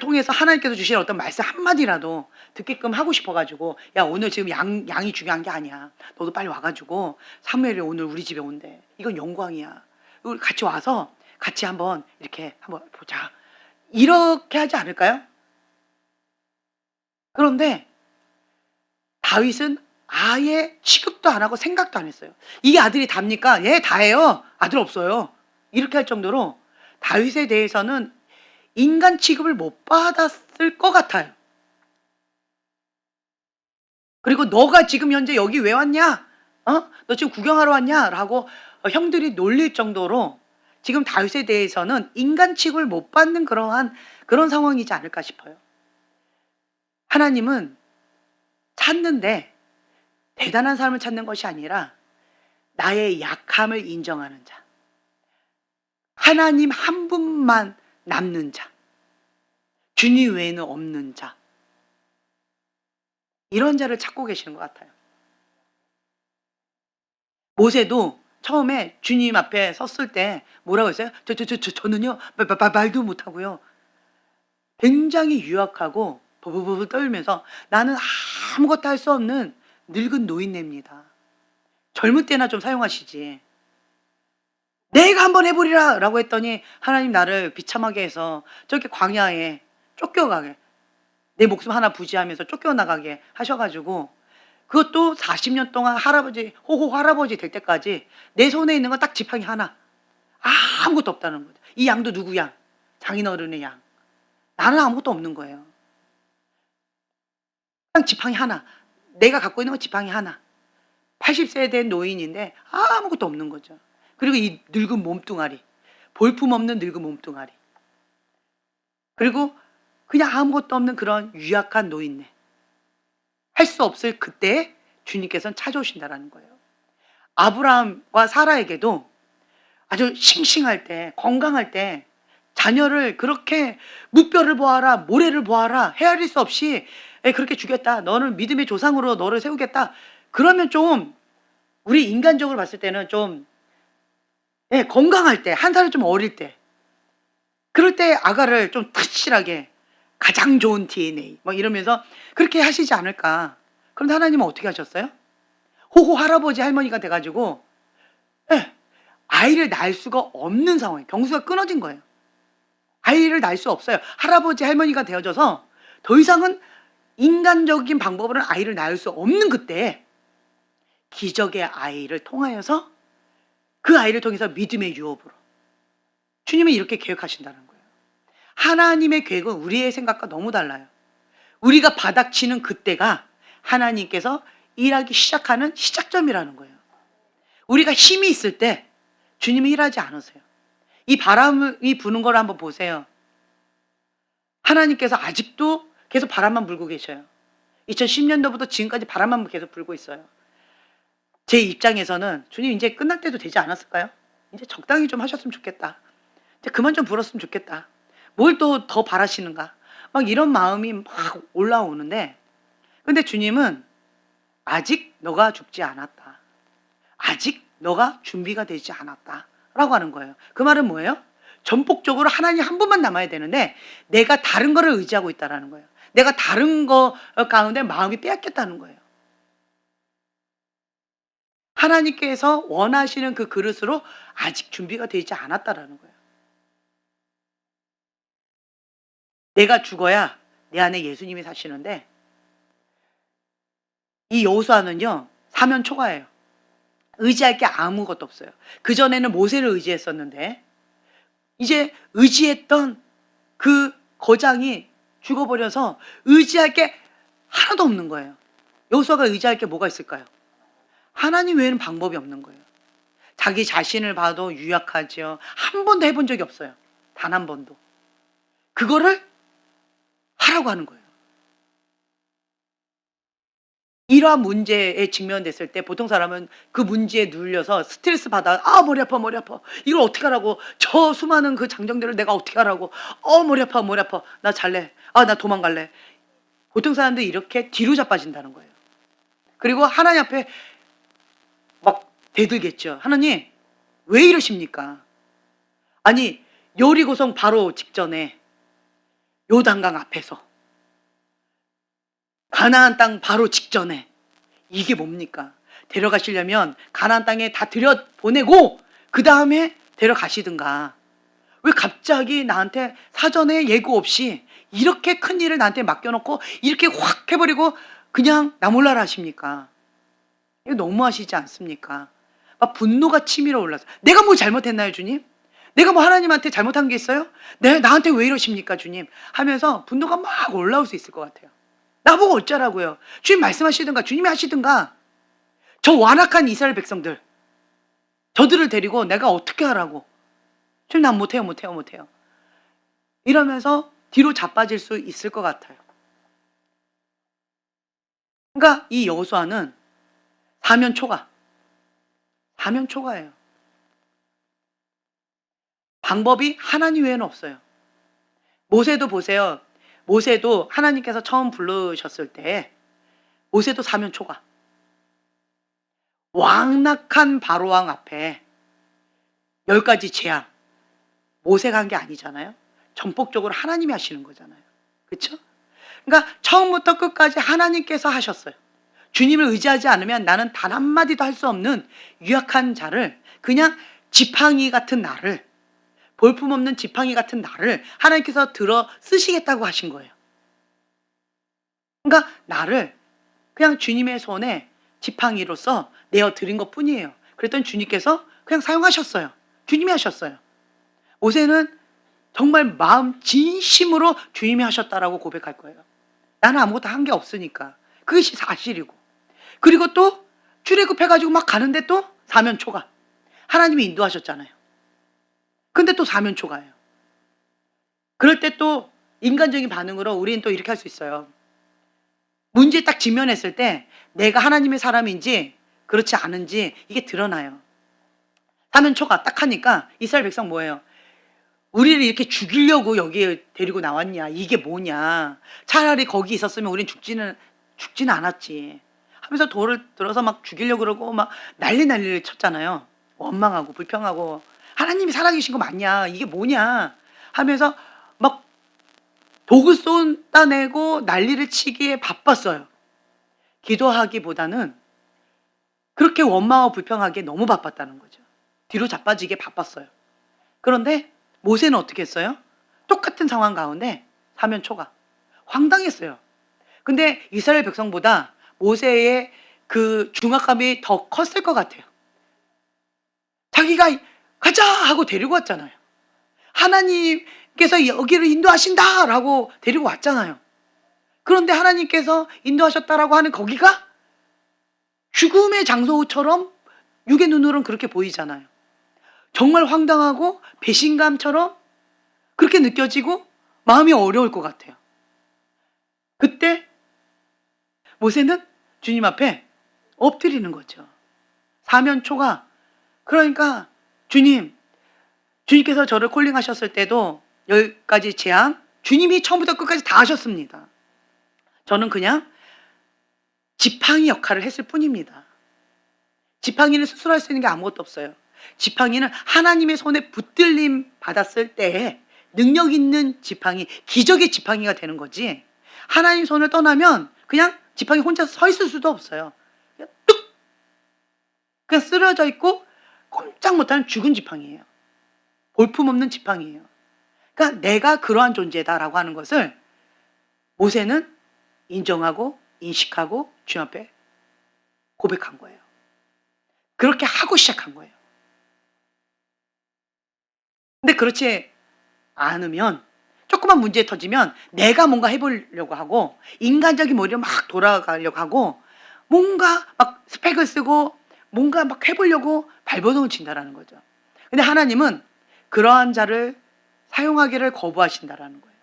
통해서 하나님께서 주신 어떤 말씀 한마디라도 듣게끔 하고 싶어가지고, 야 오늘 지금 양이 중요한 게 아니야. 너도 빨리 와가지고 사무엘이 오늘 우리 집에 온대. 이건 영광이야. 우리 같이 와서 같이 한번 이렇게 한번 보자. 이렇게 하지 않을까요? 그런데 다윗은 아예 취급도 안 하고 생각도 안 했어요. 이게 아들이 답니까? 예, 다예요. 아들 없어요. 이렇게 할 정도로 다윗에 대해서는 인간 취급을 못 받았을 것 같아요. 그리고 너가 지금 현재 여기 왜 왔냐? 너 지금 구경하러 왔냐? 라고 형들이 놀릴 정도로 지금 다윗에 대해서는 인간 취급을 못 받는 그런 상황이지 않을까 싶어요. 하나님은 찾는데 대단한 사람을 찾는 것이 아니라 나의 약함을 인정하는 자, 하나님 한 분만 남는 자, 주님 외에는 없는 자, 이런 자를 찾고 계시는 것 같아요. 모세도 처음에 주님 앞에 섰을 때 뭐라고 했어요? 저는요 말도 못하고요, 굉장히 유약하고 버버버 떨면서 나는 아무것도 할 수 없는 늙은 노인네입니다. 젊을 때나 좀 사용하시지. 내가 한번 해보리라 라고 했더니 하나님 나를 비참하게 해서 저렇게 광야에 쫓겨가게, 내 목숨 하나 부지하면서 쫓겨나가게 하셔가지고, 그것도 40년 동안 호호 할아버지 될 때까지 내 손에 있는 건 딱 지팡이 하나, 아무것도 없다는 거죠. 이 양도 누구 양? 장인어른의 양. 나는 아무것도 없는 거예요. 딱 지팡이 하나, 내가 갖고 있는 건 지팡이 하나. 80세 된 노인인데 아무것도 없는 거죠. 그리고 이 늙은 몸뚱아리, 볼품없는 늙은 몸뚱아리, 그리고 그냥 아무것도 없는 그런 유약한 노인네. 할 수 없을 그때 주님께서는 찾아오신다라는 거예요. 아브라함과 사라에게도 아주 싱싱할 때, 건강할 때 자녀를 그렇게 무뼈를 보아라, 모래를 보아라, 헤아릴 수 없이 그렇게 주겠다, 너를 믿음의 조상으로 너를 세우겠다. 그러면 좀 우리 인간적으로 봤을 때는 좀 건강할 때, 한 살이 좀 어릴 때, 그럴 때 아가를 좀 탁실하게 가장 좋은 DNA 막 이러면서 그렇게 하시지 않을까. 그런데 하나님은 어떻게 하셨어요? 호호 할아버지 할머니가 돼가지고 아이를 낳을 수가 없는 상황이에요. 경수가 끊어진 거예요. 아이를 낳을 수 없어요. 할아버지 할머니가 되어져서 더 이상은 인간적인 방법으로는 아이를 낳을 수 없는 그때 기적의 아이를 통하여서 그 아이를 통해서 믿음의 유업으로 주님은 이렇게 계획하신다는 거예요. 하나님의 계획은 우리의 생각과 너무 달라요. 우리가 바닥치는 그때가 하나님께서 일하기 시작하는 시작점이라는 거예요. 우리가 힘이 있을 때 주님이 일하지 않으세요. 이 바람이 부는 걸 한번 보세요. 하나님께서 아직도 계속 바람만 불고 계셔요. 2010년도부터 지금까지 바람만 계속 불고 있어요. 제 입장에서는 주님 이제 끝날 때도 되지 않았을까요? 이제 적당히 좀 하셨으면 좋겠다. 이제 그만 좀 불었으면 좋겠다. 뭘 또 더 바라시는가? 막 이런 마음이 막 올라오는데, 근데 주님은 아직 너가 죽지 않았다. 아직 너가 준비가 되지 않았다. 라고 하는 거예요. 그 말은 뭐예요? 전폭적으로 하나님 한 분만 남아야 되는데 내가 다른 거를 의지하고 있다는 거예요. 내가 다른 거 가운데 마음이 빼앗겼다는 거예요. 하나님께서 원하시는 그 그릇으로 아직 준비가 되지 않았다라는 거예요. 내가 죽어야 내 안에 예수님이 사시는데, 이 여호수아는요 사면 초과예요. 의지할 게 아무것도 없어요. 그전에는 모세를 의지했었는데 이제 의지했던 그 거장이 죽어버려서 의지할 게 하나도 없는 거예요. 여호수아가 의지할 게 뭐가 있을까요? 하나님 외에는 방법이 없는 거예요. 자기 자신을 봐도 유약하죠. 한 번도 해본 적이 없어요. 단 한 번도. 그거를 하라고 하는 거예요. 이러한 문제에 직면됐을 때 보통 사람은 그 문제에 눌려서 스트레스 받아, 머리 아파 머리 아파, 이걸 어떻게 하라고, 저 수많은 그 장정들을 내가 어떻게 하라고, 머리 아파 머리 아파, 나 잘래, 나 도망갈래. 보통 사람들이 이렇게 뒤로 자빠진다는 거예요. 그리고 하나님 앞에 막 대들겠죠. 하나님 왜 이러십니까? 아니 여리고성 바로 직전에 요단강 앞에서, 가나안 땅 바로 직전에 이게 뭡니까? 데려가시려면 가나안 땅에 다 들여보내고 그 다음에 데려가시든가. 왜 갑자기 나한테 사전에 예고 없이 이렇게 큰 일을 나한테 맡겨놓고 이렇게 확 해버리고 그냥 나 몰라라 하십니까? 이거 너무하시지 않습니까? 막 분노가 치밀어 올라서 내가 뭐 잘못했나요, 주님? 내가 뭐 하나님한테 잘못한 게 있어요? 나한테 왜 이러십니까, 주님? 하면서 분노가 막 올라올 수 있을 것 같아요. 나보고 어쩌라고요? 주님 말씀하시든가 주님이 하시든가. 저 완악한 이스라엘 백성들, 저들을 데리고 내가 어떻게 하라고? 주님 난 못해요. 이러면서 뒤로 자빠질 수 있을 것 같아요. 그러니까 이 여호수아는 사면 초가예요. 방법이 하나님 외에는 없어요. 모세도 보세요. 모세도 하나님께서 처음 부르셨을 때 모세도 사면 초가. 왕락한 바로왕 앞에 10가지 재앙. 모세가 한 게 아니잖아요. 전폭적으로 하나님이 하시는 거잖아요. 그렇죠? 그러니까 처음부터 끝까지 하나님께서 하셨어요. 주님을 의지하지 않으면 나는 단 한마디도 할 수 없는 유약한 자를, 그냥 지팡이 같은 나를, 볼품없는 지팡이 같은 나를 하나님께서 들어 쓰시겠다고 하신 거예요. 그러니까 나를 그냥 주님의 손에 지팡이로서 내어 드린 것 뿐이에요. 그랬더니 주님께서 그냥 사용하셨어요. 주님이 하셨어요. 모세는 정말 마음 진심으로 주님이 하셨다라고 고백할 거예요. 나는 아무것도 한 게 없으니까. 그것이 사실이고. 그리고 또 출애굽해가지고 막 가는데 또 사면 초가. 하나님이 인도하셨잖아요. 근데 또 사면 초가예요. 그럴 때 또 인간적인 반응으로 우리는 또 이렇게 할 수 있어요. 문제에 딱 직면했을 때 내가 하나님의 사람인지 그렇지 않은지 이게 드러나요. 사면 초가 딱 하니까 이스라엘 백성 뭐예요? 우리를 이렇게 죽이려고 여기에 데리고 나왔냐? 이게 뭐냐? 차라리 거기 있었으면 우린 죽지는 않았지. 하면서 돌을 들어서 막 죽이려고 그러고 막 난리를 쳤잖아요. 원망하고 불평하고 하나님이 살아계신 거 맞냐? 이게 뭐냐? 하면서 막 독을 쏟아내고 난리를 치기에 바빴어요. 기도하기보다는 그렇게 원망하고 불평하기에 너무 바빴다는 거죠. 뒤로 자빠지게 바빴어요. 그런데 모세는 어떻게 했어요? 똑같은 상황 가운데 사면 초가. 황당했어요. 근데 이스라엘 백성보다 모세의 그 중압감이 더 컸을 것 같아요. 자기가 가자 하고 데리고 왔잖아요. 하나님께서 여기를 인도하신다라고 데리고 왔잖아요. 그런데 하나님께서 인도하셨다라고 하는 거기가 죽음의 장소처럼 육의 눈으로는 그렇게 보이잖아요. 정말 황당하고 배신감처럼 그렇게 느껴지고 마음이 어려울 것 같아요. 그때 모세는 주님 앞에 엎드리는 거죠. 사면 초가. 그러니까 주님께서 저를 콜링하셨을 때도 10가지 재앙 주님이 처음부터 끝까지 다 하셨습니다. 저는 그냥 지팡이 역할을 했을 뿐입니다. 지팡이는 스스로 할 수 있는 게 아무것도 없어요. 지팡이는 하나님의 손에 붙들림 받았을 때에 능력 있는 지팡이, 기적의 지팡이가 되는 거지. 하나님 손을 떠나면 그냥 지팡이 혼자 서 있을 수도 없어요. 그냥 뚝! 그냥 쓰러져 있고 꼼짝 못하는 죽은 지팡이에요. 볼품없는 지팡이에요. 그러니까 내가 그러한 존재다라고 하는 것을 모세는 인정하고 인식하고 주님 앞에 고백한 거예요. 그렇게 하고 시작한 거예요. 근데 그렇지 않으면 조그만 문제 터지면 내가 뭔가 해보려고 하고 인간적인 머리로 막 돌아가려고 하고 뭔가 막 스펙을 쓰고 뭔가 막 해보려고 발버둥을 친다라는 거죠. 근데 하나님은 그러한 자를 사용하기를 거부하신다라는 거예요.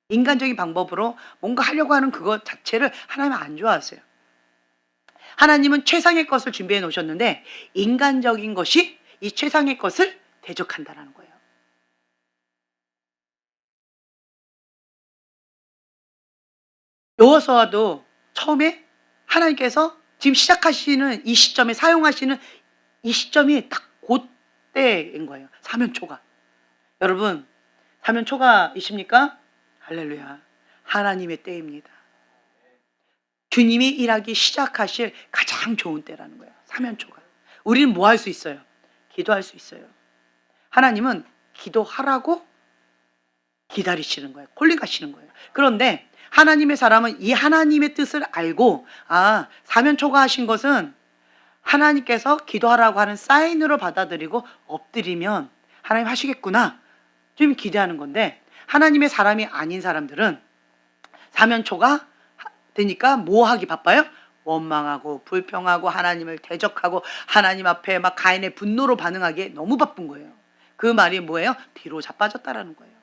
인간적인 방법으로 뭔가 하려고 하는 그것 자체를 하나님은 안 좋아하세요. 하나님은 최상의 것을 준비해 놓으셨는데 인간적인 것이 이 최상의 것을 대적한다라는 거예요. 여호수아도 처음에 하나님께서 지금 시작하시는 이 시점에 사용하시는 이 시점이 딱 그때인 거예요. 사면 초가. 여러분, 사면 초가이십니까? 할렐루야. 하나님의 때입니다. 주님이 일하기 시작하실 가장 좋은 때라는 거예요. 사면 초가. 우리는 뭐 할 수 있어요? 기도할 수 있어요. 하나님은 기도하라고 기다리시는 거예요. 콜링하시는 거예요. 그런데 하나님의 사람은 이 하나님의 뜻을 알고 사면 초과하신 것은 하나님께서 기도하라고 하는 사인으로 받아들이고 엎드리면 하나님 하시겠구나 좀 기대하는 건데, 하나님의 사람이 아닌 사람들은 사면 초가 되니까 뭐 하기 바빠요? 원망하고 불평하고 하나님을 대적하고 하나님 앞에 막 가인의 분노로 반응하기에 너무 바쁜 거예요. 그 말이 뭐예요? 뒤로 자빠졌다라는 거예요.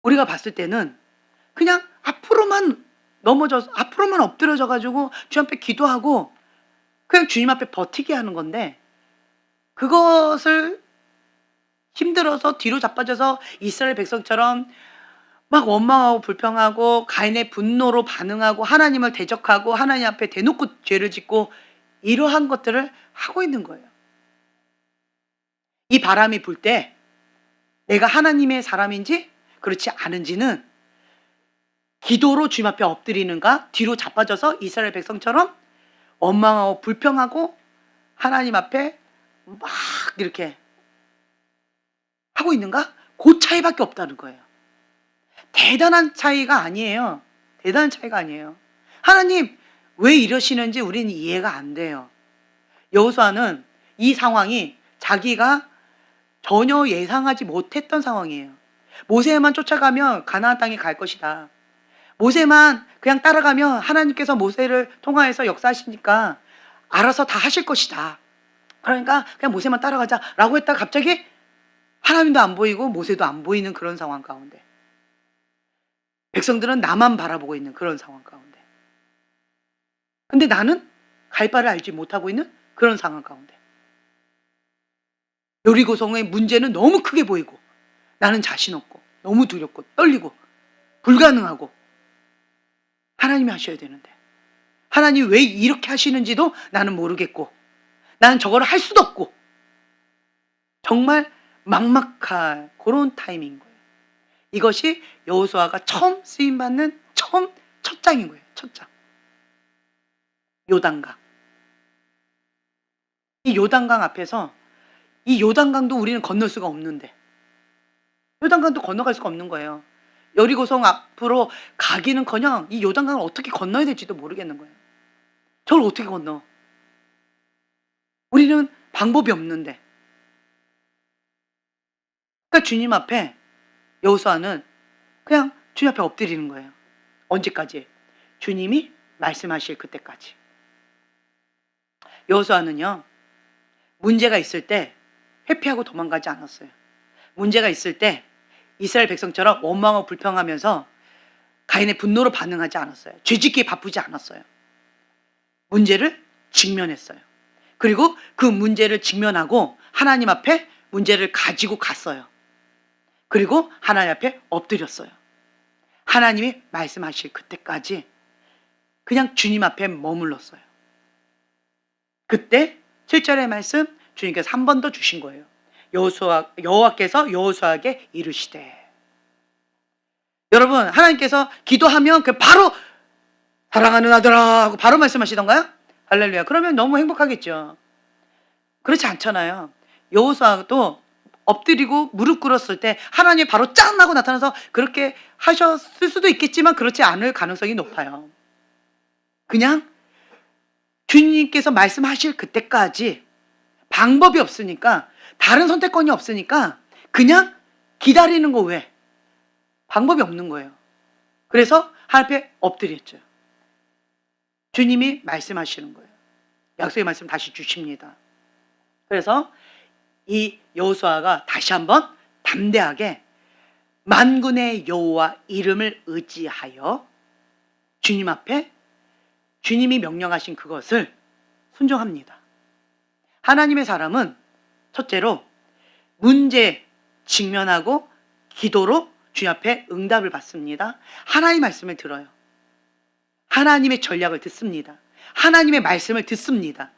우리가 봤을 때는 그냥 앞으로만 엎드려져 가지고 주님 앞에 기도하고 그냥 주님 앞에 버티게 하는 건데, 그것을 힘들어서 뒤로 자빠져서 이스라엘 백성처럼 막 원망하고 불평하고 가인의 분노로 반응하고 하나님을 대적하고 하나님 앞에 대놓고 죄를 짓고 이러한 것들을 하고 있는 거예요. 이 바람이 불 때 내가 하나님의 사람인지 그렇지 않은지는 기도로 주님 앞에 엎드리는가, 뒤로 자빠져서 이스라엘 백성처럼 원망하고 불평하고 하나님 앞에 막 이렇게 하고 있는가, 그 차이밖에 없다는 거예요. 대단한 차이가 아니에요. 대단한 차이가 아니에요. 하나님 왜 이러시는지 우리는 이해가 안 돼요. 여호수아는 이 상황이 자기가 전혀 예상하지 못했던 상황이에요. 모세만 쫓아가면 가나안 땅에 갈 것이다. 모세만 그냥 따라가면 하나님께서 모세를 통하여서 역사하시니까 알아서 다 하실 것이다. 그러니까 그냥 모세만 따라가자라고 했다가 갑자기 하나님도 안 보이고 모세도 안 보이는 그런 상황 가운데, 백성들은 나만 바라보고 있는 그런 상황 가운데, 근데 나는 갈 바를 알지 못하고 있는 그런 상황 가운데, 여리고성의 문제는 너무 크게 보이고 나는 자신 없고 너무 두렵고 떨리고 불가능하고, 하나님이 하셔야 되는데 하나님이 왜 이렇게 하시는지도 나는 모르겠고 나는 저거를 할 수도 없고, 정말 막막할 그런 타이밍인 거예요. 이것이 여호수아가 처음 쓰임받는 첫 장인 거예요. 첫 장. 요단강. 이 요단강 앞에서, 이 요단강도 우리는 건널 수가 없는데, 요단강도 건너갈 수가 없는 거예요. 여리고성 앞으로 가기는커녕 이 요단강을 어떻게 건너야 될지도 모르겠는 거예요. 저걸 어떻게 건너? 우리는 방법이 없는데. 그러니까 주님 앞에 여호수아는 그냥 주님 앞에 엎드리는 거예요. 언제까지? 주님이 말씀하실 그때까지. 여호수아는요, 문제가 있을 때 회피하고 도망가지 않았어요. 문제가 있을 때 이스라엘 백성처럼 원망하고 불평하면서 가인의 분노로 반응하지 않았어요. 죄짓기에 바쁘지 않았어요. 문제를 직면했어요. 그리고 그 문제를 직면하고 하나님 앞에 문제를 가지고 갔어요. 그리고 하나님 앞에 엎드렸어요. 하나님이 말씀하실 그때까지 그냥 주님 앞에 머물렀어요. 그때 7절의 말씀 주님께서 한 번 더 주신 거예요. 여호와께서 여호수아에게 이르시되. 여러분, 하나님께서 기도하면 바로 사랑하는 아들아 하고 바로 말씀하시던가요? 할렐루야. 그러면 너무 행복하겠죠. 그렇지 않잖아요. 여호수아도 엎드리고 무릎 꿇었을 때 하나님이 바로 짠 하고 나타나서 그렇게 하셨을 수도 있겠지만 그렇지 않을 가능성이 높아요. 그냥 주님께서 말씀하실 그때까지 방법이 없으니까, 다른 선택권이 없으니까 그냥 기다리는 거 외에 방법이 없는 거예요. 그래서 하나님 앞에 엎드렸죠. 주님이 말씀하시는 거예요. 약속의 말씀 다시 주십니다. 그래서 이 여호수아가 다시 한번 담대하게 만군의 여호와 이름을 의지하여 주님 앞에 주님이 명령하신 그것을 순종합니다. 하나님의 사람은 첫째로 문제 직면하고 기도로 주님 앞에 응답을 받습니다. 하나님의 말씀을 들어요. 하나님의 전략을 듣습니다. 하나님의 말씀을 듣습니다.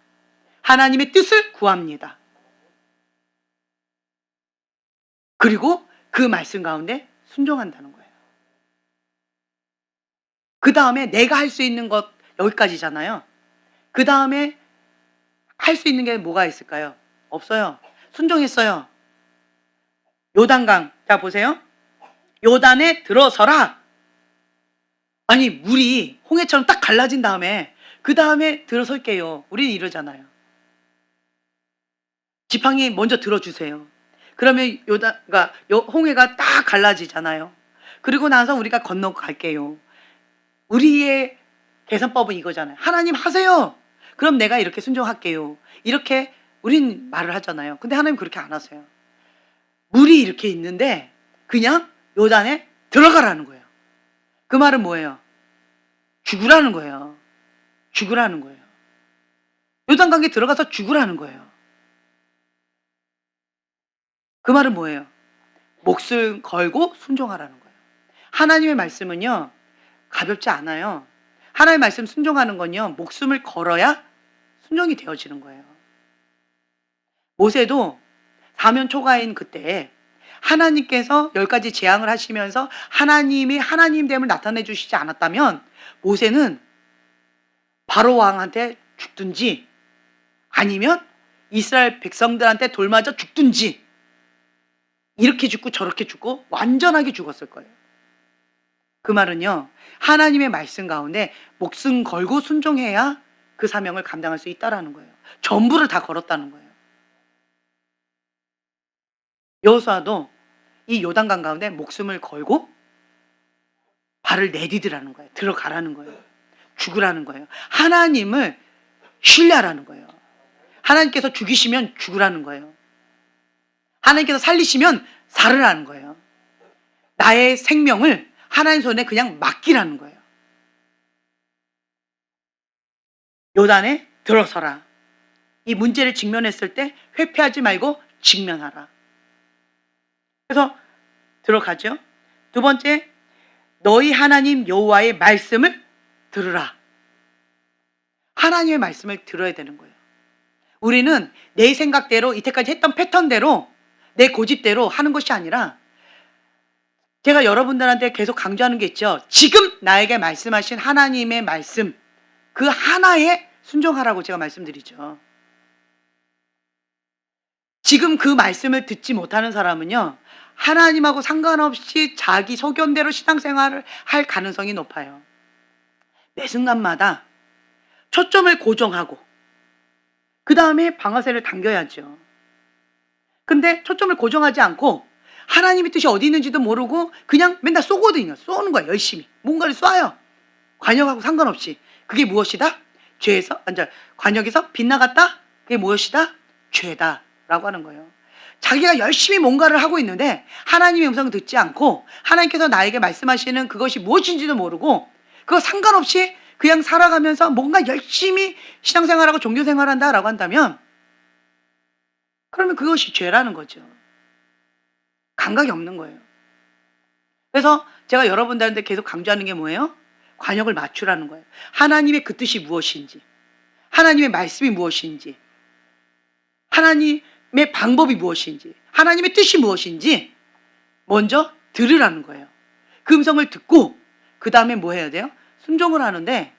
하나님의 뜻을 구합니다. 그리고 그 말씀 가운데 순종한다는 거예요. 그 다음에 내가 할 수 있는 것 여기까지잖아요. 그 다음에 할 수 있는 게 뭐가 있을까요? 없어요. 순종했어요. 요단강, 자 보세요. 요단에 들어서라. 아니 물이 홍해처럼 딱 갈라진 다음에 그 다음에 들어설게요. 우리는 이러잖아요. 지팡이 먼저 들어주세요. 그러면 요단가 홍해가 딱 갈라지잖아요. 그리고 나서 우리가 건너갈게요. 우리의 계산법은 이거잖아요. 하나님 하세요. 그럼 내가 이렇게 순종할게요. 이렇게 우린 말을 하잖아요. 근데 하나님 그렇게 안 하세요. 물이 이렇게 있는데 그냥 요단에 들어가라는 거예요. 그 말은 뭐예요? 죽으라는 거예요. 죽으라는 거예요. 요단강에 들어가서 죽으라는 거예요. 그 말은 뭐예요? 목숨 걸고 순종하라는 거예요. 하나님의 말씀은요 가볍지 않아요. 하나님의 말씀 순종하는 건요 목숨을 걸어야 순종이 되어지는 거예요. 모세도 사면 초가인 그때 하나님께서 10가지 재앙을 하시면서 하나님이 하나님됨을 나타내 주시지 않았다면 모세는 바로 왕한테 죽든지 아니면 이스라엘 백성들한테 돌 맞아 죽든지 이렇게 죽고 저렇게 죽고 완전하게 죽었을 거예요. 그 말은요 하나님의 말씀 가운데 목숨 걸고 순종해야 그 사명을 감당할 수 있다라는 거예요. 전부를 다 걸었다는 거예요. 여호수아도 이 요단강 가운데 목숨을 걸고 발을 내디디라는 거예요. 들어가라는 거예요. 죽으라는 거예요. 하나님을 신뢰하라는 거예요. 하나님께서 죽이시면 죽으라는 거예요. 하나님께서 살리시면 살으라는 거예요. 나의 생명을 하나님 손에 그냥 맡기라는 거예요. 요단에 들어서라. 이 문제를 직면했을 때 회피하지 말고 직면하라. 그래서 들어가죠. 두 번째, 너희 하나님 여호와의 말씀을 들으라. 하나님의 말씀을 들어야 되는 거예요. 우리는 내 생각대로 이때까지 했던 패턴대로 내 고집대로 하는 것이 아니라 제가 여러분들한테 계속 강조하는 게 있죠. 지금 나에게 말씀하신 하나님의 말씀 그 하나에 순종하라고 제가 말씀드리죠. 지금 그 말씀을 듣지 못하는 사람은요 하나님하고 상관없이 자기 소견대로 신앙생활을 할 가능성이 높아요. 매 순간마다 초점을 고정하고 그 다음에 방아쇠를 당겨야죠. 근데 초점을 고정하지 않고 하나님의 뜻이 어디 있는지도 모르고 그냥 맨날 쏘거든요. 쏘는 거예요. 열심히 뭔가를 쏴요. 관역하고 상관없이. 그게 무엇이다? 죄에서 관역에서 빗나갔다? 그게 무엇이다? 죄다 라고 하는 거예요. 자기가 열심히 뭔가를 하고 있는데 하나님의 음성을 듣지 않고 하나님께서 나에게 말씀하시는 그것이 무엇인지도 모르고 그거 상관없이 그냥 살아가면서 뭔가 열심히 신앙생활하고 종교생활한다 라고 한다면 그러면 그것이 죄라는 거죠. 감각이 없는 거예요. 그래서 제가 여러분들한테 계속 강조하는 게 뭐예요? 관역을 맞추라는 거예요. 하나님의 그 뜻이 무엇인지, 하나님의 말씀이 무엇인지, 하나님의 방법이 무엇인지, 하나님의 뜻이 무엇인지 먼저 들으라는 거예요. 그 음성을 듣고 그 다음에 뭐 해야 돼요? 순종을 하는데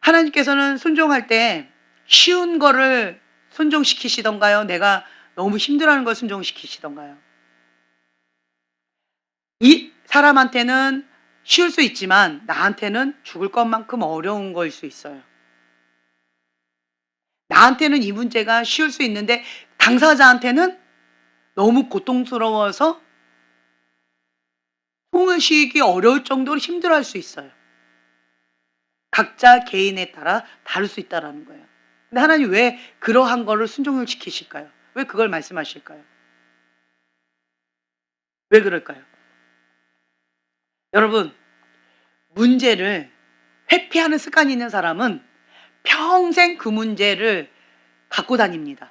하나님께서는 순종할 때 쉬운 거를 순종시키시던가요? 내가 너무 힘들어하는 걸 순종시키시던가요? 이 사람한테는 쉬울 수 있지만 나한테는 죽을 것만큼 어려운 거일 수 있어요. 나한테는 이 문제가 쉬울 수 있는데 당사자한테는 너무 고통스러워서 숨을 쉬기 어려울 정도로 힘들어할 수 있어요. 각자 개인에 따라 다를 수 있다는 거예요. 근데 하나님 왜 그러한 거를 순종을 시키실까요? 왜 그걸 말씀하실까요? 왜 그럴까요? 여러분, 문제를 회피하는 습관이 있는 사람은 평생 그 문제를 갖고 다닙니다.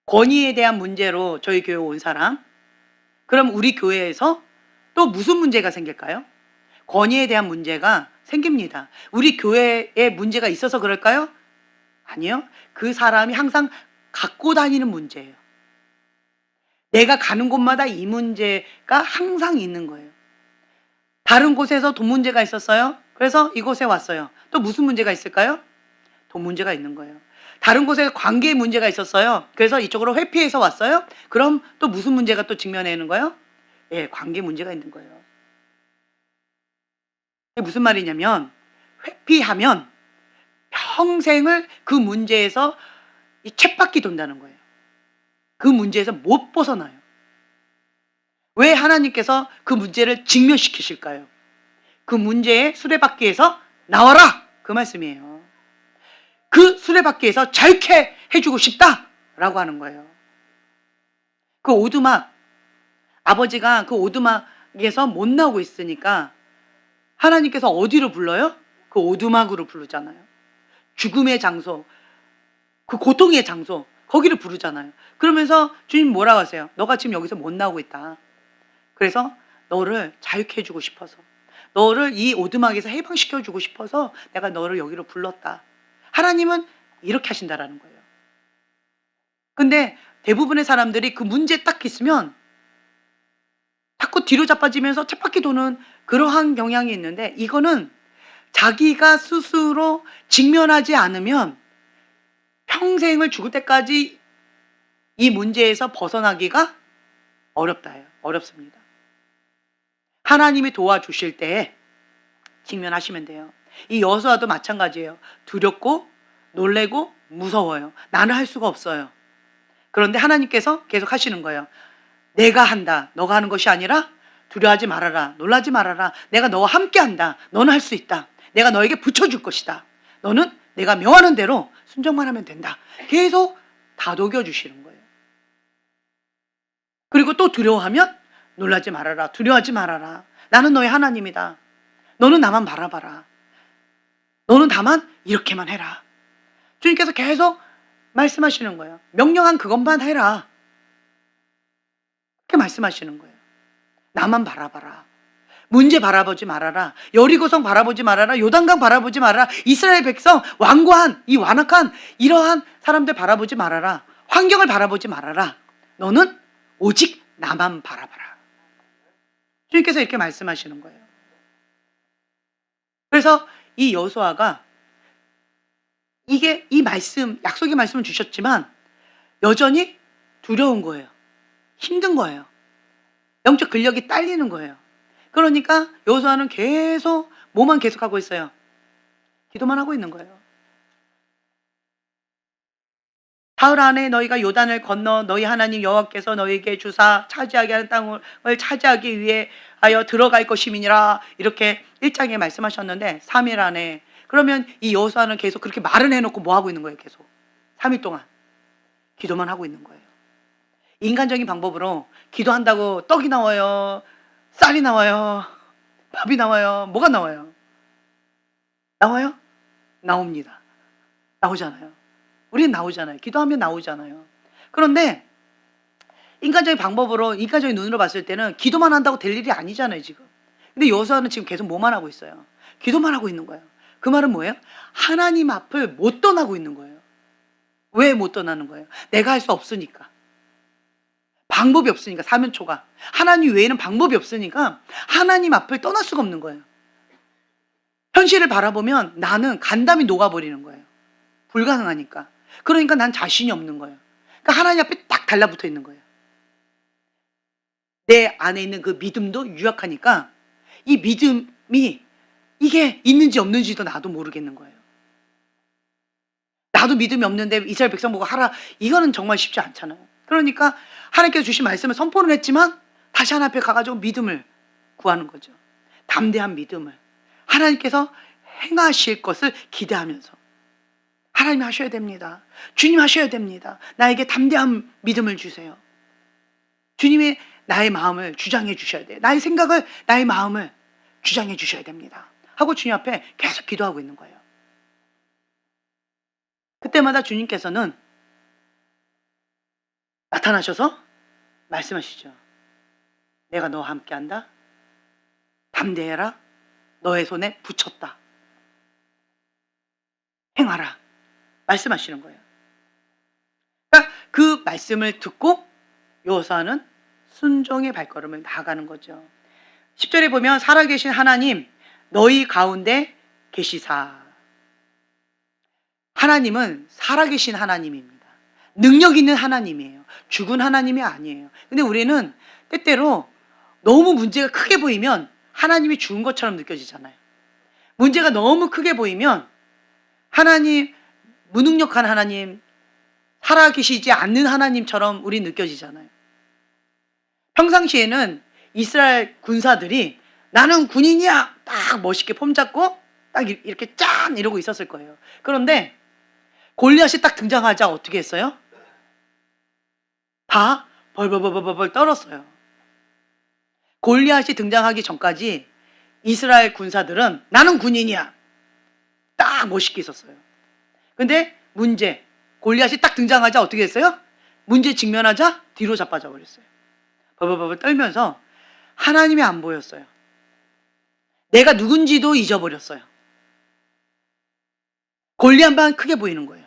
권위에 대한 문제로 저희 교회 온 사람, 그럼 우리 교회에서 또 무슨 문제가 생길까요? 권위에 대한 문제가 생깁니다. 우리 교회에 문제가 있어서 그럴까요? 아니요. 그 사람이 항상 갖고 다니는 문제예요. 내가 가는 곳마다 이 문제가 항상 있는 거예요. 다른 곳에서 돈 문제가 있었어요. 그래서 이곳에 왔어요. 또 무슨 문제가 있을까요? 돈 문제가 있는 거예요. 다른 곳에 관계의 문제가 있었어요. 그래서 이쪽으로 회피해서 왔어요. 그럼 또 무슨 문제가 또 직면해 있는 거예요? 예, 관계 문제가 있는 거예요. 이게 무슨 말이냐면 회피하면 평생을 그 문제에서 이 쳇바퀴 돈다는 거예요. 그 문제에서 못 벗어나요. 왜 하나님께서 그 문제를 직면시키실까요? 그 문제의 수레바퀴에서 나와라! 그 말씀이에요. 그 수레바퀴에서 자유케 해주고 싶다라고 하는 거예요. 그 오두막, 아버지가 그 오두막에서 못 나오고 있으니까 하나님께서 어디로 불러요? 그 오두막으로 부르잖아요. 죽음의 장소, 그 고통의 장소, 거기를 부르잖아요. 그러면서 주님 뭐라고 하세요? 너가 지금 여기서 못 나오고 있다. 그래서 너를 자유케 해주고 싶어서, 너를 이 오두막에서 해방시켜주고 싶어서 내가 너를 여기로 불렀다. 하나님은 이렇게 하신다라는 거예요. 근데 대부분의 사람들이 그 문제 딱 있으면 자꾸 뒤로 자빠지면서 쳇바퀴 도는 그러한 경향이 있는데, 이거는 자기가 스스로 직면하지 않으면 평생을 죽을 때까지 이 문제에서 벗어나기가 어렵습니다. 하나님이 도와주실 때에 직면하시면 돼요. 이 여호수아도 마찬가지예요. 두렵고 놀래고 무서워요. 나는 할 수가 없어요. 그런데 하나님께서 계속 하시는 거예요. 내가 한다. 너가 하는 것이 아니라 두려워하지 말아라. 놀라지 말아라. 내가 너와 함께 한다. 너는 할 수 있다. 내가 너에게 붙여줄 것이다. 너는 내가 명하는 대로 순종만 하면 된다. 계속 다독여 주시는 거예요. 그리고 또 두려워하면 놀라지 말아라. 두려워하지 말아라. 나는 너의 하나님이다. 너는 나만 바라봐라. 너는 다만 이렇게만 해라. 주님께서 계속 말씀하시는 거예요. 명령한 그것만 해라. 그렇게 말씀하시는 거예요. 나만 바라봐라. 문제 바라보지 말아라. 여리고성 바라보지 말아라. 요단강 바라보지 말아라. 이스라엘 백성 완고한 이 완악한 이러한 사람들 바라보지 말아라. 환경을 바라보지 말아라. 너는 오직 나만 바라봐라. 주님께서 이렇게 말씀하시는 거예요. 그래서 이 여호수아가 이 말씀, 약속의 말씀을 주셨지만 여전히 두려운 거예요. 힘든 거예요. 영적 근력이 딸리는 거예요. 그러니까 여호수아는 계속 뭐만 계속하고 있어요? 기도만 하고 있는 거예요. 사흘 안에 너희가 요단을 건너 너희 하나님 여호와께서 너희에게 주사 차지하게 하는 땅을 차지하기 위하여 들어갈 것임이니라, 이렇게 1장에 말씀하셨는데 3일 안에, 그러면 이 여호수아는 계속 그렇게 말을 해놓고 뭐 하고 있는 거예요? 계속 3일 동안 기도만 하고 있는 거예요. 인간적인 방법으로 기도한다고 떡이 나와요, 쌀이 나와요, 밥이 나와요, 뭐가 나와요? 나와요? 나옵니다. 나오잖아요. 우리는 나오잖아요. 기도하면 나오잖아요. 그런데 인간적인 방법으로, 인간적인 눈으로 봤을 때는 기도만 한다고 될 일이 아니잖아요, 지금. 근데 여호수아는 지금 계속 뭐만 하고 있어요? 기도만 하고 있는 거예요. 그 말은 뭐예요? 하나님 앞을 못 떠나고 있는 거예요. 왜 못 떠나는 거예요? 내가 할 수 없으니까. 방법이 없으니까. 사면초가 하나님 외에는 방법이 없으니까 하나님 앞을 떠날 수가 없는 거예요. 현실을 바라보면 나는 간담이 녹아버리는 거예요. 불가능하니까. 그러니까 난 자신이 없는 거예요. 그러니까 하나님 앞에 딱 달라붙어 있는 거예요. 내 안에 있는 그 믿음도 유약하니까 이 믿음이 이게 있는지 없는지도 나도 모르겠는 거예요. 나도 믿음이 없는데 이스라엘 백성 보고 하라, 이거는 정말 쉽지 않잖아요. 그러니까 하나님께서 주신 말씀을 선포는 했지만 다시 하나님 앞에 가가지고 믿음을 구하는 거죠. 담대한 믿음을 하나님께서 행하실 것을 기대하면서, 하나님이 하셔야 됩니다. 주님 하셔야 됩니다. 나에게 담대한 믿음을 주세요. 주님이 나의 마음을 주장해 주셔야 돼요. 나의 생각을, 나의 마음을 주장해 주셔야 됩니다. 하고 주님 앞에 계속 기도하고 있는 거예요. 그때마다 주님께서는 나타나셔서 말씀하시죠. 내가 너와 함께한다. 담대해라. 너의 손에 붙였다. 행하라. 말씀하시는 거예요. 그러니까 그 말씀을 듣고 여호수아는 순종의 발걸음을 나아가는 거죠. 10절에 보면 살아계신 하나님 너희 가운데 계시사. 하나님은 살아계신 하나님입니다. 능력 있는 하나님이에요. 죽은 하나님이 아니에요. 근데 우리는 때때로 너무 문제가 크게 보이면 하나님이 죽은 것처럼 느껴지잖아요. 문제가 너무 크게 보이면 하나님, 무능력한 하나님, 살아계시지 않는 하나님처럼 우리 느껴지잖아요. 평상시에는 이스라엘 군사들이 나는 군인이야! 딱 멋있게 폼 잡고 딱 이렇게 짠! 이러고 있었을 거예요. 그런데 골리앗이 딱 등장하자 어떻게 했어요? 다 벌벌벌벌벌 떨었어요. 골리앗이 등장하기 전까지 이스라엘 군사들은 나는 군인이야! 딱 멋있게 있었어요. 근데 문제, 골리앗이 딱 등장하자 어떻게 했어요? 문제 직면하자 뒤로 자빠져 버렸어요. 벌벌벌벌 떨면서 하나님이 안 보였어요. 내가 누군지도 잊어버렸어요. 골리앗만 크게 보이는 거예요.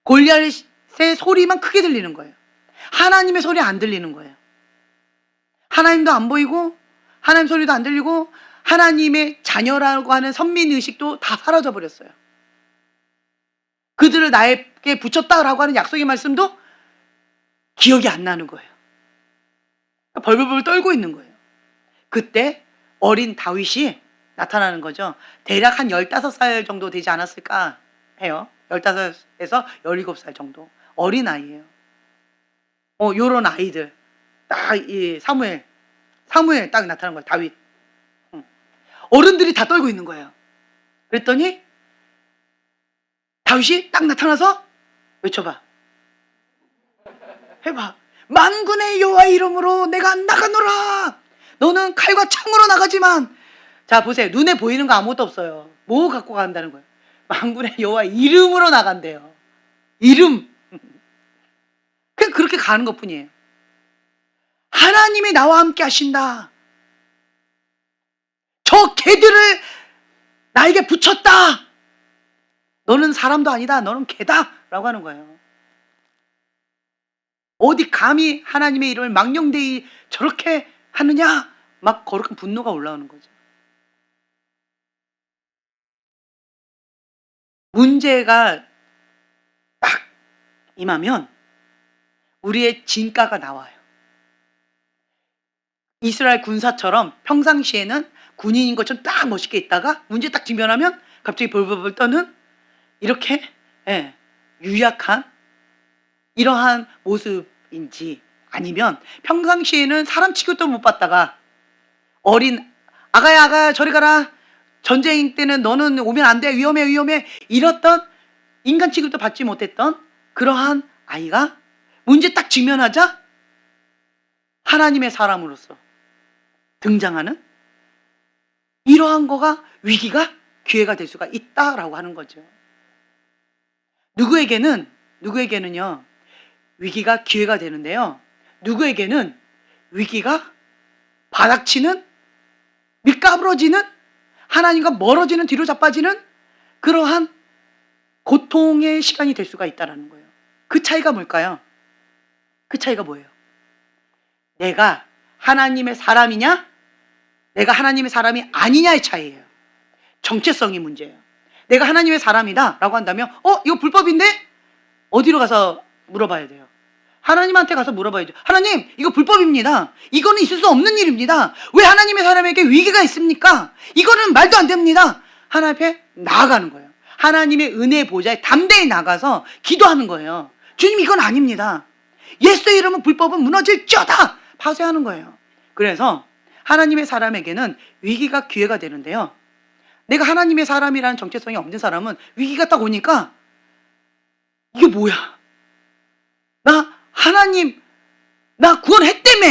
골리앗의 소리만 크게 들리는 거예요. 하나님의 소리 안 들리는 거예요. 하나님도 안 보이고 하나님 소리도 안 들리고 하나님의 자녀라고 하는 선민의식도 다 사라져 버렸어요. 그들을 나에게 붙였다라고 하는 약속의 말씀도 기억이 안 나는 거예요. 벌벌벌 떨고 있는 거예요. 그때 어린 다윗이 나타나는 거죠. 대략 한 15살 정도 되지 않았을까 해요. 15에서 17살 정도. 어린 아이예요. 요런 아이들. 딱 이 사무엘 딱 나타난 거예요. 다윗. 어른들이 다 떨고 있는 거예요. 그랬더니 다윗이 딱 나타나서 외쳐봐. 해봐. 만군의 여호와 이름으로 내가 나가노라. 너는 칼과 창으로 나가지만, 자 보세요. 눈에 보이는 거 아무것도 없어요. 뭐 갖고 간다는 거예요? 만군의 여호와 이름으로 나간대요. 이름. 그냥 그렇게 가는 것 뿐이에요. 하나님이 나와 함께 하신다. 저 개들을 나에게 붙였다. 너는 사람도 아니다. 너는 개다. 라고 하는 거예요. 어디 감히 하나님의 이름을 망령되이 저렇게 하느냐? 막 거룩한 분노가 올라오는 거죠. 문제가 딱 임하면 우리의 진가가 나와요. 이스라엘 군사처럼 평상시에는 군인인 것처럼 딱 멋있게 있다가 문제 딱 직면하면 갑자기 벌벌벌 떠는 이렇게 유약한 이러한 모습인지, 아니면 평상시에는 사람 취급도 못 받다가 어린 아가야 저리 가라, 전쟁 때는 너는 오면 안 돼, 위험해 이랬던, 인간 취급도 받지 못했던 그러한 아이가 문제 딱 직면하자 하나님의 사람으로서 등장하는 이러한 거가, 위기가 기회가 될 수가 있다라고 하는 거죠. 누구에게는요 위기가 기회가 되는데요, 누구에게는 위기가 바닥치는, 밑가부러지는, 하나님과 멀어지는, 뒤로 자빠지는 그러한 고통의 시간이 될 수가 있다는 거예요. 그 차이가 뭘까요? 그 차이가 뭐예요? 내가 하나님의 사람이냐, 내가 하나님의 사람이 아니냐의 차이예요. 정체성이 문제예요. 내가 하나님의 사람이다 라고 한다면 이거 불법인데? 어디로 가서 물어봐야 돼요? 하나님한테 가서 물어봐야죠. 하나님, 이거 불법입니다. 이거는 있을 수 없는 일입니다. 왜 하나님의 사람에게 위기가 있습니까? 이거는 말도 안 됩니다. 하나님 앞에 나아가는 거예요. 하나님의 은혜 보좌에 담대히 나가서 기도하는 거예요. 주님, 이건 아닙니다. 예수의 이름은 불법은 무너질지어다 파쇄하는 거예요. 그래서 하나님의 사람에게는 위기가 기회가 되는데요, 내가 하나님의 사람이라는 정체성이 없는 사람은 위기가 딱 오니까 이게 뭐야? 나 구원했다며,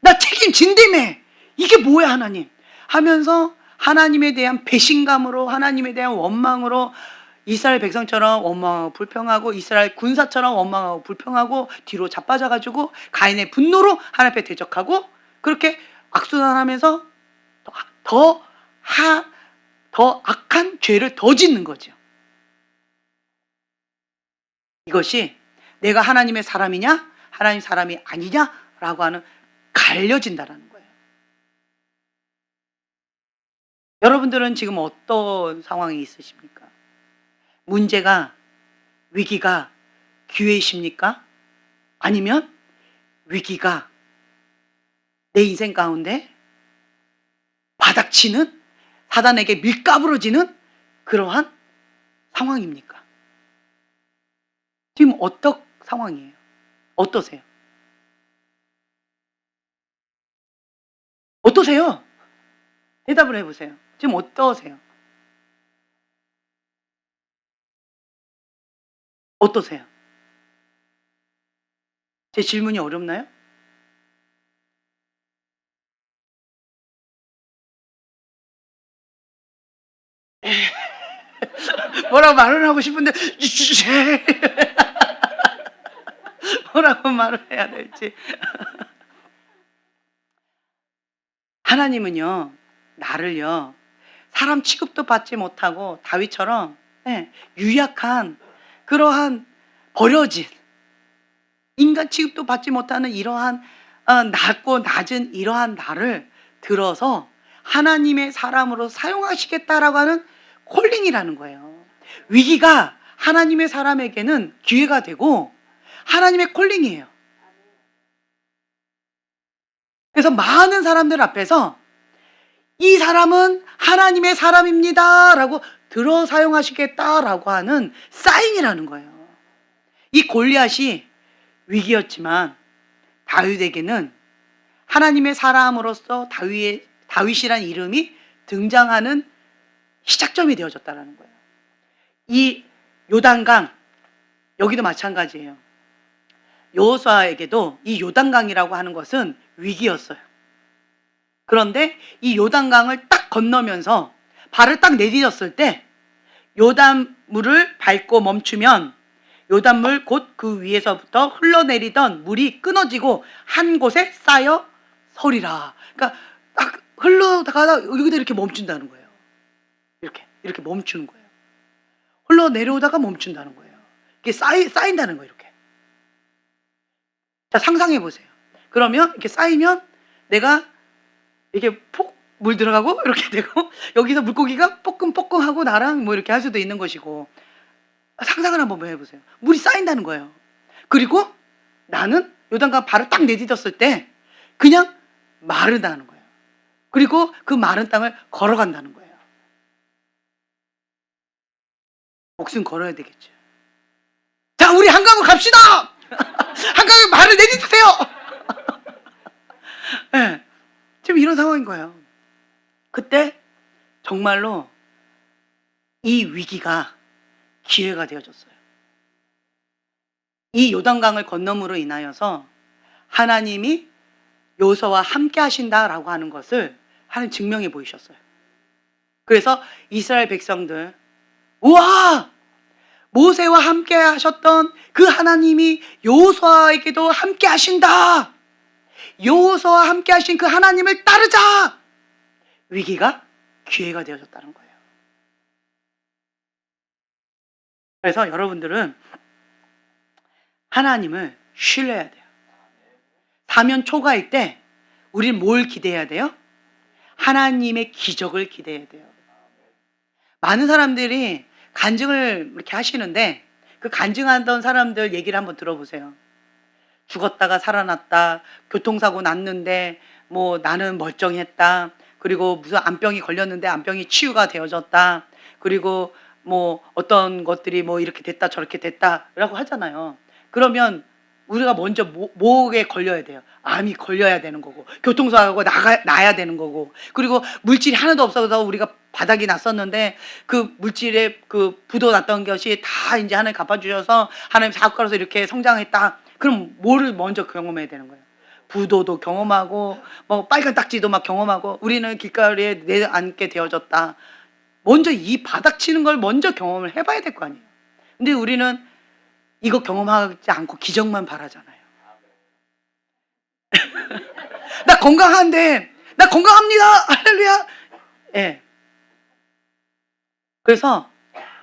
나 책임진다며, 이게 뭐야 하나님 하면서 하나님에 대한 배신감으로, 하나님에 대한 원망으로 이스라엘 백성처럼 원망하고 불평하고, 이스라엘 군사처럼 원망하고 불평하고, 뒤로 자빠져가지고 가인의 분노로 하나님 앞에 대적하고, 그렇게 악순환하면서 더 악한 죄를 더 짓는 거죠. 이것이 내가 하나님의 사람이냐, 하나님 사람이 아니냐라고 하는, 갈려진다라는 거예요. 여러분들은 지금 어떤 상황이 있으십니까? 문제가, 위기가 기회이십니까? 아니면 위기가 내 인생 가운데 바닥치는, 사단에게 밀가부러지는 그러한 상황입니까? 지금 어떤 상황이에요? 어떠세요? 어떠세요? 대답을 해보세요. 지금 어떠세요? 어떠세요? 제 질문이 어렵나요? 뭐라고 말을 하고 싶은데 뭐라고 말을 해야 될지. 하나님은요, 나를요, 사람 취급도 받지 못하고 다윗처럼 유약한 그러한 버려진 인간 취급도 받지 못하는 이러한 낮고 낮은 이러한 나를 들어서 하나님의 사람으로 사용하시겠다라고 하는 콜링이라는 거예요. 위기가 하나님의 사람에게는 기회가 되고 하나님의 콜링이에요. 그래서 많은 사람들 앞에서 이 사람은 하나님의 사람입니다 라고 들어 사용하시겠다라고 하는 사인이라는 거예요. 이 골리앗이 위기였지만 다윗에게는 하나님의 사람으로서 다윗이란 이름이 등장하는 시작점이 되어졌다는 거예요. 이 요단강, 여기도 마찬가지예요. 여호수아에게도 이 요단강이라고 하는 것은 위기였어요. 그런데 이 요단강을 딱 건너면서 발을 딱 내디뎠을 때 요단물을 밟고 멈추면 요단물 곧 그 위에서부터 흘러내리던 물이 끊어지고 한 곳에 쌓여 서리라. 그러니까 딱 흘러다가 여기다 이렇게 멈춘다는 거예요. 이렇게 멈추는 거예요. 흘러내려오다가 멈춘다는 거예요. 이게 쌓인다는 거예요. 이렇게. 자, 상상해 보세요. 그러면 이렇게 쌓이면 내가 이게 폭 물 들어가고 이렇게 되고 여기서 물고기가 뽀끔뽀끔하고 나랑 뭐 이렇게 할 수도 있는 것이고, 상상을 한번 해보세요. 물이 쌓인다는 거예요. 그리고 나는 요단강 발을 딱 내딛었을 때 그냥 마르다는 거예요. 그리고 그 마른 땅을 걸어간다는 거예요. 목숨 걸어야 되겠죠. 자, 우리 한강으로 갑시다. 한강에 발을 내딛으세요. 네, 지금 이런 상황인 거예요. 그때 정말로 이 위기가 기회가 되어졌어요. 이 요단강을 건너므로 인하여서 하나님이 여호수아와 함께 하신다라고 하는 것을 하나님 증명해 보이셨어요. 그래서 이스라엘 백성들, 우와! 모세와 함께 하셨던 그 하나님이 여호수아에게도 함께 하신다. 여호수아와 함께 하신 그 하나님을 따르자. 위기가 기회가 되어졌다는 거예요. 그래서 여러분들은 하나님을 신뢰해야 돼요. 사면 초가일 때 우리는 뭘 기대해야 돼요? 하나님의 기적을 기대해야 돼요. 많은 사람들이 간증을 이렇게 하시는데 그 간증하던 사람들 얘기를 한번 들어보세요. 죽었다가 살아났다, 교통사고 났는데 뭐 나는 멀쩡했다, 그리고 무슨 암병이 걸렸는데 암병이 치유가 되어졌다, 그리고 뭐 어떤 것들이 뭐 이렇게 됐다 저렇게 됐다라고 하잖아요. 그러면 우리가 먼저 뭐에 걸려야 돼요? 암이 걸려야 되는 거고, 교통사고가 나야 되는 거고, 그리고 물질이 하나도 없어서 우리가 바닥이 났었는데 그 물질에 그 부도 났던 것이 다 이제 하나님 갚아주셔서 하나님 사업가로서 이렇게 성장했다. 그럼 뭐를 먼저 경험해야 되는 거예요? 부도도 경험하고 뭐 빨간 딱지도 막 경험하고, 우리는 길가에 내앉게 되어졌다. 먼저 이 바닥 치는 걸 먼저 경험을 해봐야 될 거 아니에요. 근데 우리는 이거 경험하지 않고 기적만 바라잖아요. 나 건강한데, 나 건강합니다. 할렐루야. 예. 그래서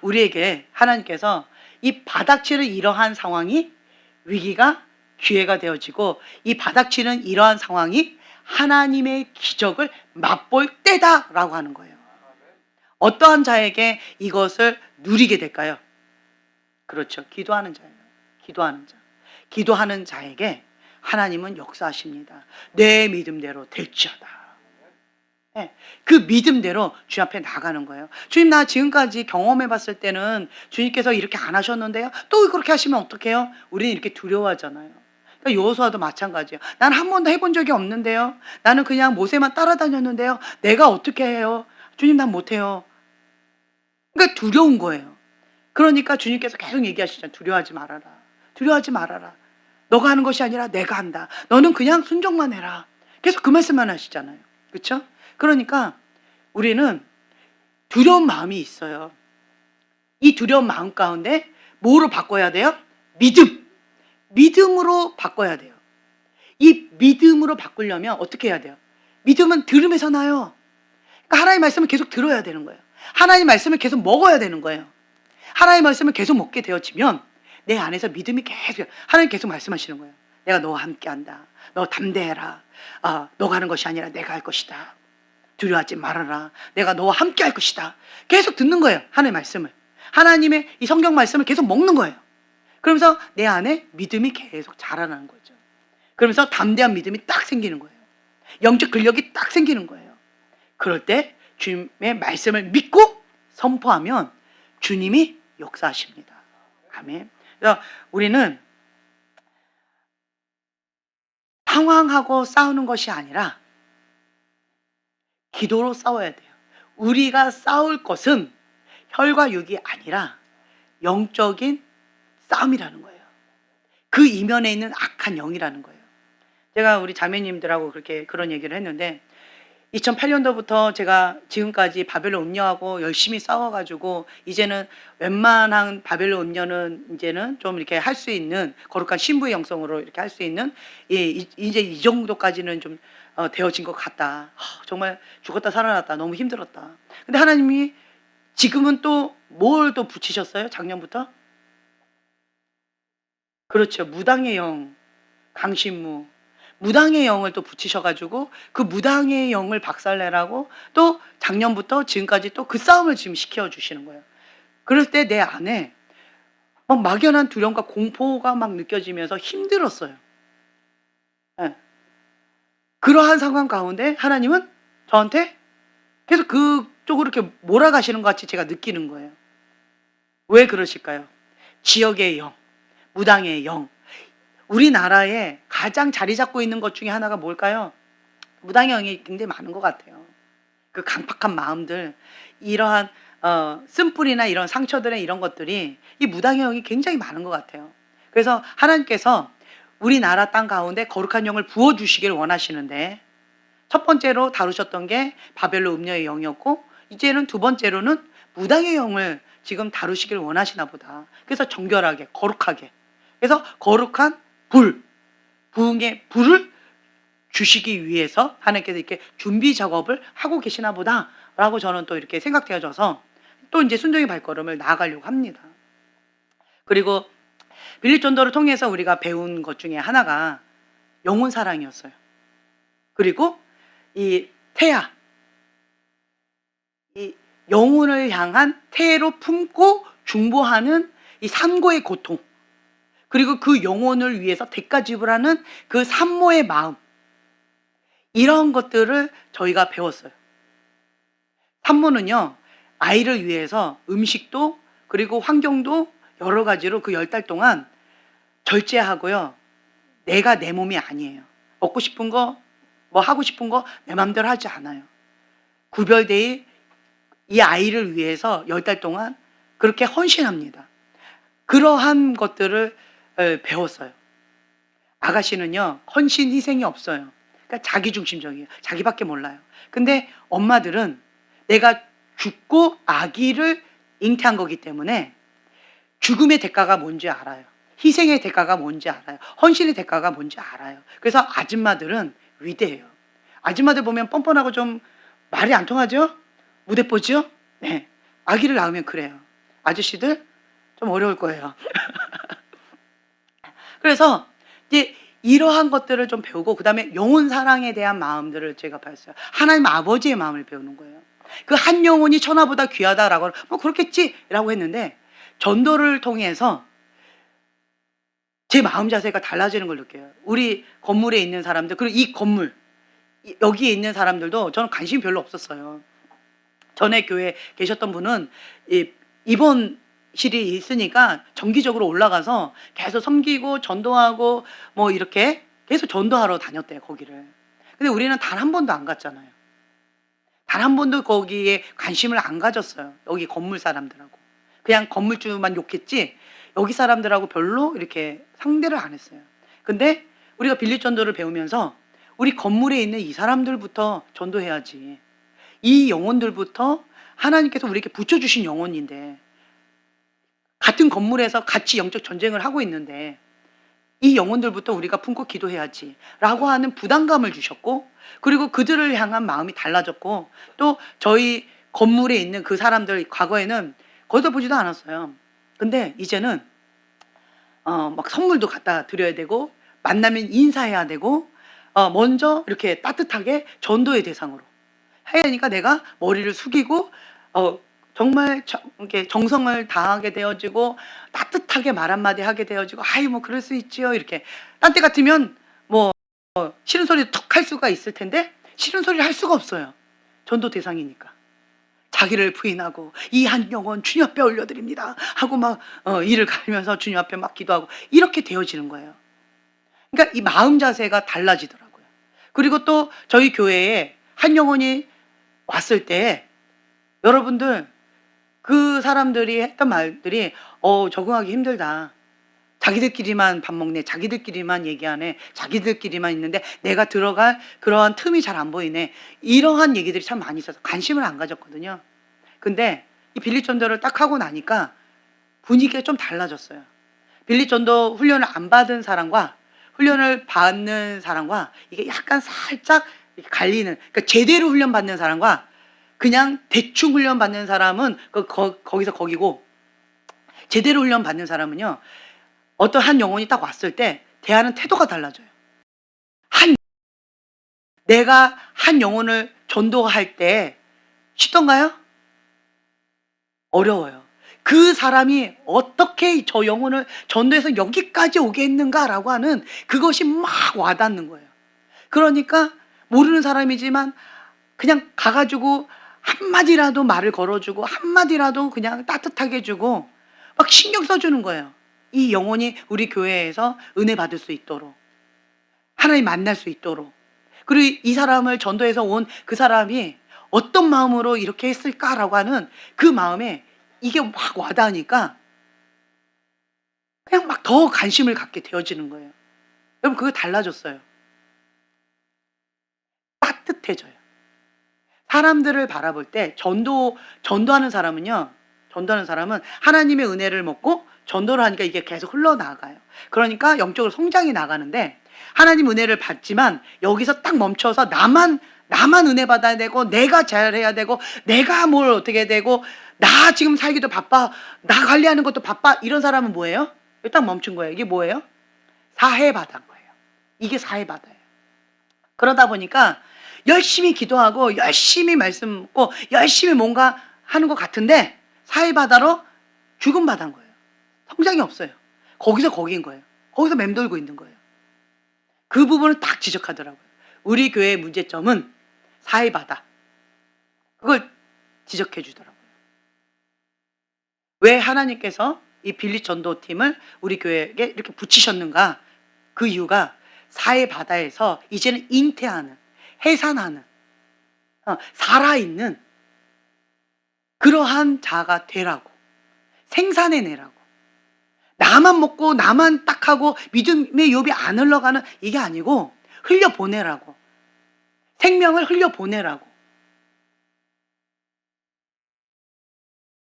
우리에게 하나님께서 이 바닥치는 이러한 상황이 위기가 기회가 되어지고, 이 바닥치는 이러한 상황이 하나님의 기적을 맛볼 때다라고 하는 거예요. 어떠한 자에게 이것을 누리게 될까요? 그렇죠. 기도하는 자예요. 기도하는 자. 기도하는 자에게 하나님은 역사하십니다. 내 믿음대로 될지어다. 네, 그 믿음대로 주님 앞에 나가는 거예요. 주님, 나 지금까지 경험해 봤을 때는 주님께서 이렇게 안 하셨는데요. 또 그렇게 하시면 어떡해요? 우리는 이렇게 두려워하잖아요. 그러니까 여호수아도 마찬가지예요. 난 한 번도 해본 적이 없는데요. 나는 그냥 모세만 따라다녔는데요. 내가 어떻게 해요? 주님, 난 못해요. 그러니까 두려운 거예요. 그러니까 주님께서 계속 얘기하시잖아요. 두려워하지 말아라. 두려워하지 말아라. 너가 하는 것이 아니라 내가 한다. 너는 그냥 순종만 해라. 계속 그 말씀만 하시잖아요. 그렇죠? 그러니까 우리는 두려운 마음이 있어요. 이 두려운 마음 가운데 뭐로 바꿔야 돼요? 믿음. 믿음으로 바꿔야 돼요. 이 믿음으로 바꾸려면 어떻게 해야 돼요? 믿음은 들음에서 나요. 그러니까 하나님의 말씀을 계속 들어야 되는 거예요. 하나님의 말씀을 계속 먹어야 되는 거예요. 하나님의 말씀을 계속 먹게 되어지면 내 안에서 믿음이 계속, 하나님 계속 말씀하시는 거예요. 내가 너와 함께 한다. 너 담대해라. 너가 하는 것이 아니라 내가 할 것이다. 두려워하지 말아라. 내가 너와 함께 할 것이다. 계속 듣는 거예요. 하나님의 말씀을. 하나님의 이 성경 말씀을 계속 먹는 거예요. 그러면서 내 안에 믿음이 계속 자라나는 거죠. 그러면서 담대한 믿음이 딱 생기는 거예요. 영적 근력이 딱 생기는 거예요. 그럴 때 주님의 말씀을 믿고 선포하면 주님이 역사하십니다. 아멘. 그래서 우리는 상황하고 싸우는 것이 아니라 기도로 싸워야 돼요. 우리가 싸울 것은 혈과 육이 아니라 영적인 싸움이라는 거예요. 그 이면에 있는 악한 영이라는 거예요. 제가 우리 자매님들하고 그런 얘기를 했는데 2008년도부터 제가 지금까지 바벨론 음녀하고 열심히 싸워가지고 이제는 웬만한 바벨론 음녀는 이제는 좀 이렇게 할 수 있는 거룩한 신부의 영성으로 이렇게 할 수 있는 이제 이 정도까지는 좀 되어진 것 같다. 정말 죽었다 살아났다. 너무 힘들었다. 근데 하나님이 지금은 또 뭘 또 붙이셨어요? 작년부터? 그렇죠. 무당의 영, 강신무. 무당의 영을 또 붙이셔가지고 그 무당의 영을 박살내라고 또 작년부터 지금까지 또 그 싸움을 지금 시켜주시는 거예요. 그럴 때 내 안에 막 막연한 두려움과 공포가 막 느껴지면서 힘들었어요. 네. 그러한 상황 가운데 하나님은 저한테 계속 그쪽으로 이렇게 몰아가시는 것 같이 제가 느끼는 거예요. 왜 그러실까요? 지역의 영, 무당의 영. 우리나라에 가장 자리 잡고 있는 것 중에 하나가 뭘까요? 무당의 영이 굉장히 많은 것 같아요. 그 강팍한 마음들, 이러한 쓴뿌리나 이런 상처들의 이런 것들이 이 무당의 영이 굉장히 많은 것 같아요. 그래서 하나님께서 우리나라 땅 가운데 거룩한 영을 부어주시길 원하시는데 첫 번째로 다루셨던 게 바벨론 음녀의 영이었고 이제는 두 번째로는 무당의 영을 지금 다루시길 원하시나 보다. 그래서 정결하게 거룩하게, 그래서 거룩한 부흥의 불을 주시기 위해서 하나님께서 이렇게 준비 작업을 하고 계시나 보다라고 저는 또 이렇게 생각되어져서 또 이제 순종의 발걸음을 나아가려고 합니다. 그리고 빌립 전도를 통해서 우리가 배운 것 중에 하나가 영혼 사랑이었어요. 그리고 이 태아, 이 영혼을 향한 태로 품고 중보하는 이 산고의 고통, 그리고 그 영혼을 위해서 대가 지불하는 그 산모의 마음, 이런 것들을 저희가 배웠어요. 산모는요, 아이를 위해서 음식도 그리고 환경도 여러 가지로 그 10달 동안 절제하고요. 내가 내 몸이 아니에요. 먹고 싶은 거, 뭐 하고 싶은 거 내 마음대로 하지 않아요. 구별되이 이 아이를 위해서 10달 동안 그렇게 헌신합니다. 그러한 것들을 배웠어요. 아가씨는요, 헌신 희생이 없어요. 그러니까 자기중심적이에요. 자기밖에 몰라요. 근데 엄마들은 내가 죽고 아기를 잉태한 거기 때문에 죽음의 대가가 뭔지 알아요. 희생의 대가가 뭔지 알아요. 헌신의 대가가 뭔지 알아요. 그래서 아줌마들은 위대해요. 아줌마들 보면 뻔뻔하고 좀 말이 안 통하죠? 무대뽀죠? 네. 아기를 낳으면 그래요. 아저씨들 좀 어려울 거예요. 그래서 이제 이러한 것들을 좀 배우고 그다음에 영혼 사랑에 대한 마음들을 제가 배웠어요. 하나님 아버지의 마음을 배우는 거예요. 그 한 영혼이 천하보다 귀하다라고 뭐 그렇겠지라고 했는데 전도를 통해서 제 마음 자세가 달라지는 걸 느껴요. 우리 건물에 있는 사람들, 그리고 이 건물, 여기에 있는 사람들도 저는 관심이 별로 없었어요. 전에 교회에 계셨던 분은 입원실이 있으니까 정기적으로 올라가서 계속 섬기고 전도하고 뭐 이렇게 계속 전도하러 다녔대요, 거기를. 근데 우리는 단 한 번도 안 갔잖아요. 단 한 번도 거기에 관심을 안 가졌어요. 여기 건물 사람들하고. 그냥 건물주만 욕했지 여기 사람들하고 별로 이렇게 상대를 안 했어요. 근데 우리가 빌립 전도를 배우면서 우리 건물에 있는 이 사람들부터 전도해야지. 이 영혼들부터 하나님께서 우리에게 붙여주신 영혼인데, 같은 건물에서 같이 영적 전쟁을 하고 있는데 이 영혼들부터 우리가 품고 기도해야지 라고 하는 부담감을 주셨고, 그리고 그들을 향한 마음이 달라졌고, 또 저희 건물에 있는 그 사람들 과거에는 거기다 보지도 않았어요. 근데 이제는 막 선물도 갖다 드려야 되고 만나면 인사해야 되고 먼저 이렇게 따뜻하게 전도의 대상으로 해야 하니까 내가 머리를 숙이고 정말 이렇게 정성을 다하게 되어지고 따뜻하게 말 한마디 하게 되어지고, 아이 뭐 그럴 수 있지요. 이렇게 딴 때 같으면 뭐 싫은 소리 툭 할 수가 있을 텐데 싫은 소리를 할 수가 없어요. 전도 대상이니까. 자기를 부인하고 이 한 영혼 주님 앞에 올려드립니다 하고 막 이를 가리면서 주님 앞에 막 기도하고 이렇게 되어지는 거예요. 그러니까 이 마음 자세가 달라지더라고요. 그리고 또 저희 교회에 한 영혼이 왔을 때 여러분들 그 사람들이 했던 말들이 적응하기 힘들다. 자기들끼리만 밥 먹네. 자기들끼리만 얘기하네. 자기들끼리만 있는데 내가 들어갈 그러한 틈이 잘 안 보이네. 이러한 얘기들이 참 많이 있어서 관심을 안 가졌거든요. 근데 이 빌립 전도를 딱 하고 나니까 분위기가 좀 달라졌어요. 빌립 전도 훈련을 안 받은 사람과 훈련을 받는 사람과 이게 약간 살짝 갈리는, 그러니까 제대로 훈련 받는 사람과 그냥 대충 훈련 받는 사람은 거기서 거기고, 제대로 훈련 받는 사람은요, 어떤 한 영혼이 딱 왔을 때 대하는 태도가 달라져요. 내가 한 영혼을 전도할 때 쉽던가요? 어려워요. 그 사람이 어떻게 저 영혼을 전도해서 여기까지 오게 했는가라고 하는 그것이 막 와닿는 거예요. 그러니까 모르는 사람이지만 그냥 가가지고 한마디라도 말을 걸어주고 한마디라도 그냥 따뜻하게 해주고 막 신경 써주는 거예요. 이 영혼이 우리 교회에서 은혜 받을 수 있도록, 하나님 만날 수 있도록. 그리고 이 사람을 전도해서 온 그 사람이 어떤 마음으로 이렇게 했을까라고 하는 그 마음에 이게 막 와닿으니까 그냥 막 더 관심을 갖게 되어지는 거예요. 여러분, 그거 달라졌어요. 따뜻해져요. 사람들을 바라볼 때 전도하는 사람은 하나님의 은혜를 먹고 전도를 하니까 이게 계속 흘러나가요. 그러니까 영적으로 성장이 나가는데, 하나님 은혜를 받지만 여기서 딱 멈춰서 나만 은혜 받아야 되고 내가 잘해야 되고 내가 뭘 어떻게 되고 나 지금 살기도 바빠, 나 관리하는 것도 바빠, 이런 사람은 뭐예요? 딱 멈춘 거예요. 이게 뭐예요? 사해바다인 거예요. 이게 사해바다예요. 그러다 보니까 열심히 기도하고 열심히 말씀 묻고 열심히 뭔가 하는 것 같은데 사해바다로 죽음 바다인 거예요. 성장이 없어요. 거기서 거기인 거예요. 거기서 맴돌고 있는 거예요. 그 부분을 딱 지적하더라고요. 우리 교회의 문제점은 사해바다. 그걸 지적해 주더라고요. 왜 하나님께서 이 빌립 전도팀을 우리 교회에게 이렇게 붙이셨는가? 그 이유가 사해바다에서 이제는 잉태하는, 해산하는, 살아있는 그러한 자가 되라고, 생산해내라고. 나만 먹고 나만 딱 하고 믿음의 욥이 안 흘러가는 이게 아니고 흘려보내라고, 생명을 흘려보내라고.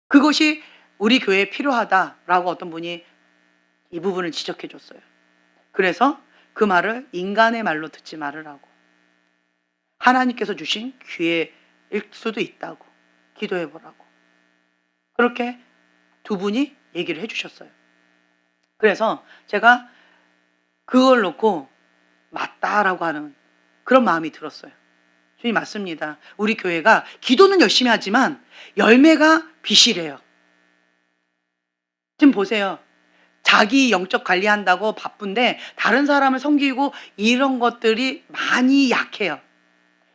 그것이 우리 교회에 필요하다라고 어떤 분이 이 부분을 지적해 줬어요. 그래서 그 말을 인간의 말로 듣지 말으라고, 하나님께서 주신 기회일 수도 있다고 기도해 보라고, 그렇게 두 분이 얘기를 해 주셨어요. 그래서 제가 그걸 놓고 맞다라고 하는 그런 마음이 들었어요. 주님 맞습니다. 우리 교회가 기도는 열심히 하지만 열매가 비실해요. 지금 보세요. 자기 영적 관리한다고 바쁜데 다른 사람을 섬기고 이런 것들이 많이 약해요.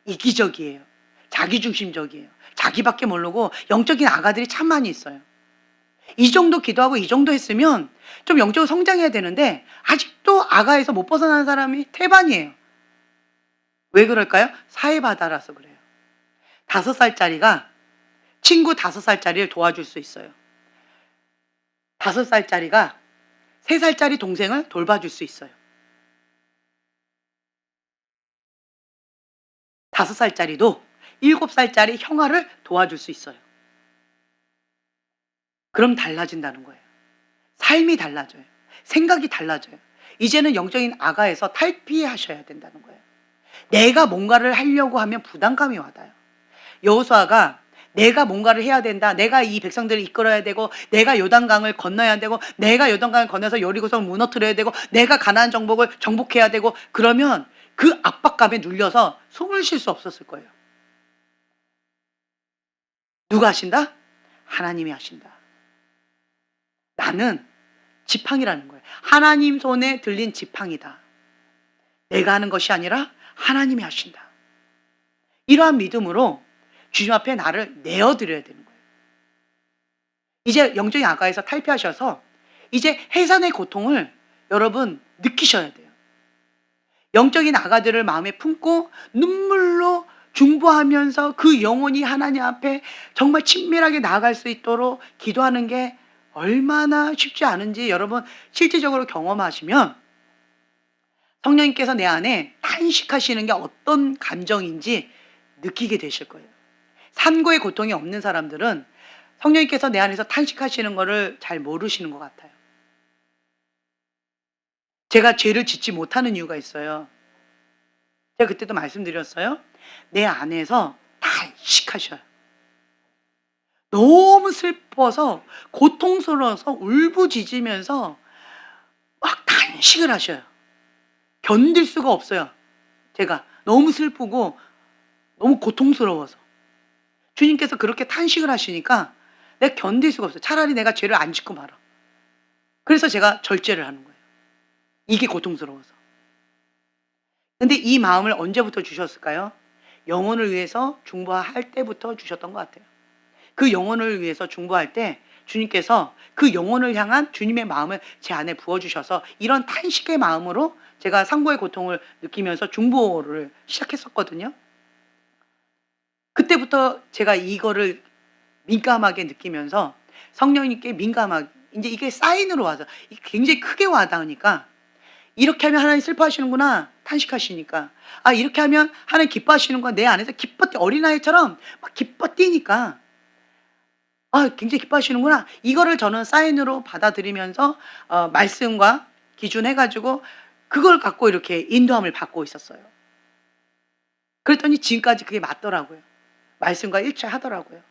이기적이에요. 자기중심적이에요. 자기밖에 모르고 영적인 아가들이 참 많이 있어요. 이 정도 기도하고 이 정도 했으면 좀 영적으로 성장해야 되는데 아직도 아가에서 못 벗어나는 사람이 태반이에요. 왜 그럴까요? 사회바다라서 그래요. 5살짜리가 친구 5살짜리를 도와줄 수 있어요. 5살짜리가 3살짜리 동생을 돌봐줄 수 있어요. 5살짜리도 7살짜리 형아를 도와줄 수 있어요. 그럼 달라진다는 거예요. 삶이 달라져요. 생각이 달라져요. 이제는 영적인 아가에서 탈피하셔야 된다는 거예요. 내가 뭔가를 하려고 하면 부담감이 와닿아요. 여호수아가 내가 뭔가를 해야 된다. 내가 이 백성들을 이끌어야 되고 내가 요단강을 건너야 되고 내가 요단강을 건너서 여리고성을 무너뜨려야 되고 내가 가나안 정복을 정복해야 되고 그러면 그 압박감에 눌려서 숨을 쉴 수 없었을 거예요. 누가 하신다? 하나님이 하신다. 나는 지팡이라는 거예요. 하나님 손에 들린 지팡이다. 내가 하는 것이 아니라 하나님이 하신다. 이러한 믿음으로 주님 앞에 나를 내어드려야 되는 거예요. 이제 영적인 아가에서 탈피하셔서 이제 해산의 고통을 여러분 느끼셔야 돼요. 영적인 아가들을 마음에 품고 눈물로 중보하면서 그 영혼이 하나님 앞에 정말 친밀하게 나아갈 수 있도록 기도하는 게 얼마나 쉽지 않은지 여러분 실질적으로 경험하시면 성령님께서 내 안에 탄식하시는 게 어떤 감정인지 느끼게 되실 거예요. 산고의 고통이 없는 사람들은 성령님께서 내 안에서 탄식하시는 거를 잘 모르시는 것 같아요. 제가 죄를 짓지 못하는 이유가 있어요. 제가 그때도 말씀드렸어요. 내 안에서 탄식하셔요. 너무 슬퍼서 고통스러워서 울부짖으면서 막 탄식을 하셔요. 견딜 수가 없어요. 제가 너무 슬프고 너무 고통스러워서. 주님께서 그렇게 탄식을 하시니까 내가 견딜 수가 없어요. 차라리 내가 죄를 안 짓고 말아. 그래서 제가 절제를 하는 거예요. 이게 고통스러워서. 근데 이 마음을 언제부터 주셨을까요? 영혼을 위해서 중보할 때부터 주셨던 것 같아요. 그 영혼을 위해서 중보할 때 주님께서 그 영혼을 향한 주님의 마음을 제 안에 부어주셔서 이런 탄식의 마음으로 제가 상고의 고통을 느끼면서 중보를 시작했었거든요. 그때부터 제가 이거를 민감하게 느끼면서 성령님께 민감하게 이제 이게 사인으로 와서 굉장히 크게 와닿으니까 이렇게 하면 하나님 슬퍼하시는구나 탄식하시니까 아 이렇게 하면 하나님 기뻐하시는구나 내 안에서 기뻐 뛰 어린아이처럼 막 기뻐 뛰니까 아 굉장히 기뻐하시는구나 이거를 저는 사인으로 받아들이면서 말씀과 기준해가지고 그걸 갖고 이렇게 인도함을 받고 있었어요. 그랬더니 지금까지 그게 맞더라고요. 말씀과 일치하더라고요.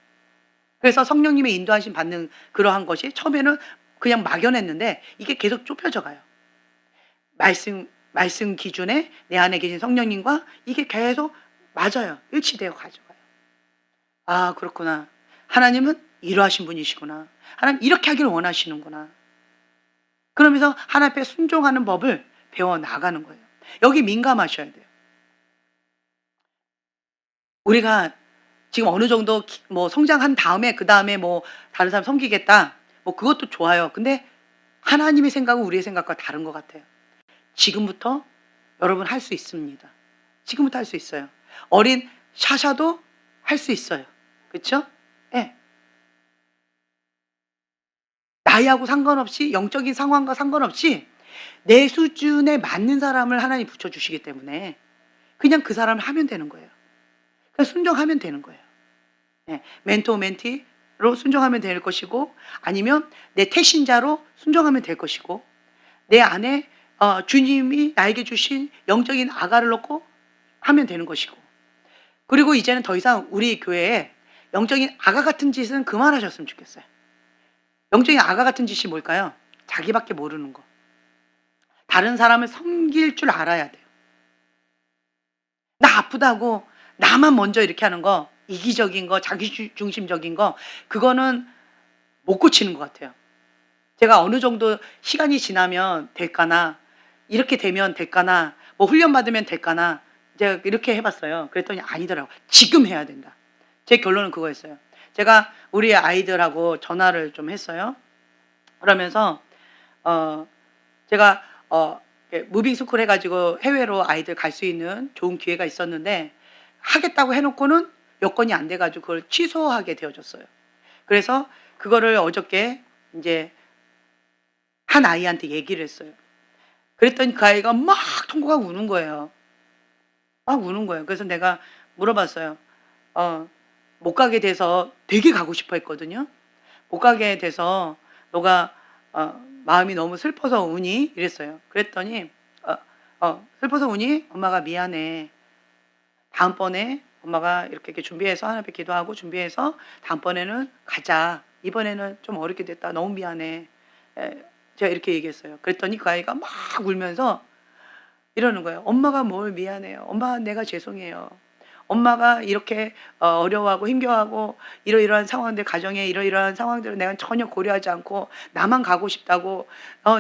그래서 성령님의 인도하심 받는 그러한 것이 처음에는 그냥 막연했는데 이게 계속 좁혀져 가요. 말씀 기준에 내 안에 계신 성령님과 이게 계속 맞아요. 일치되어 가져가요. 아 그렇구나. 하나님은 이러하신 분이시구나. 하나님 이렇게 하기를 원하시는구나. 그러면서 하나님 앞에 순종하는 법을 배워 나가는 거예요. 여기 민감하셔야 돼요. 우리가 지금 어느 정도 뭐 성장한 다음에 그 다음에 뭐 다른 사람 섬기겠다. 뭐 그것도 좋아요. 근데 하나님의 생각은 우리의 생각과 다른 것 같아요. 지금부터 여러분 할 수 있습니다. 지금부터 할 수 있어요. 어린 샤샤도 할 수 있어요. 그렇죠? 예. 나이하고 상관없이 영적인 상황과 상관없이 내 수준에 맞는 사람을 하나님 붙여주시기 때문에 그냥 그 사람을 하면 되는 거예요. 그냥 순종하면 되는 거예요. 예. 멘토 멘티로 순종하면 될 것이고 아니면 내 태신자로 순종하면 될 것이고 내 안에 주님이 나에게 주신 영적인 아가를 놓고 하면 되는 것이고 그리고 이제는 더 이상 우리 교회에 영적인 아가 같은 짓은 그만하셨으면 좋겠어요. 영적인 아가 같은 짓이 뭘까요? 자기밖에 모르는 거. 다른 사람을 섬길 줄 알아야 돼요. 나 아프다고 나만 먼저 이렇게 하는 거 이기적인 거 자기중심적인 거 그거는 못 고치는 것 같아요. 제가 어느 정도 시간이 지나면 될까나, 이렇게 되면 될까나, 뭐 훈련 받으면 될까나, 제가 이렇게 해봤어요. 그랬더니 아니더라고. 지금 해야 된다. 제 결론은 그거였어요. 제가 우리 아이들하고 전화를 좀 했어요. 그러면서 제가 무빙 스쿨 해가지고 해외로 아이들 갈 수 있는 좋은 기회가 있었는데, 하겠다고 해놓고는 여건이 안 돼가지고 그걸 취소하게 되어졌어요. 그래서 그거를 어저께 이제 한 아이한테 얘기를 했어요. 그랬더니 그 아이가 막 통곡하고 우는 거예요. 막 우는 거예요. 그래서 내가 물어봤어요. 못 가게 돼서 되게 가고 싶어 했거든요. 못 가게 돼서 너가 마음이 너무 슬퍼서 우니? 이랬어요. 그랬더니 슬퍼서 우니? 엄마가 미안해. 다음번에 엄마가 이렇게 준비해서 하나 앞에 기도하고 준비해서 다음번에는 가자. 이번에는 좀 어렵게 됐다. 너무 미안해. 제가 이렇게 얘기했어요. 그랬더니 그 아이가 막 울면서 이러는 거예요. 엄마가 뭘 미안해요. 엄마 내가 죄송해요. 엄마가 이렇게 어려워하고 힘겨워하고 이러이러한 상황들, 가정에 이러이러한 상황들을 내가 전혀 고려하지 않고 나만 가고 싶다고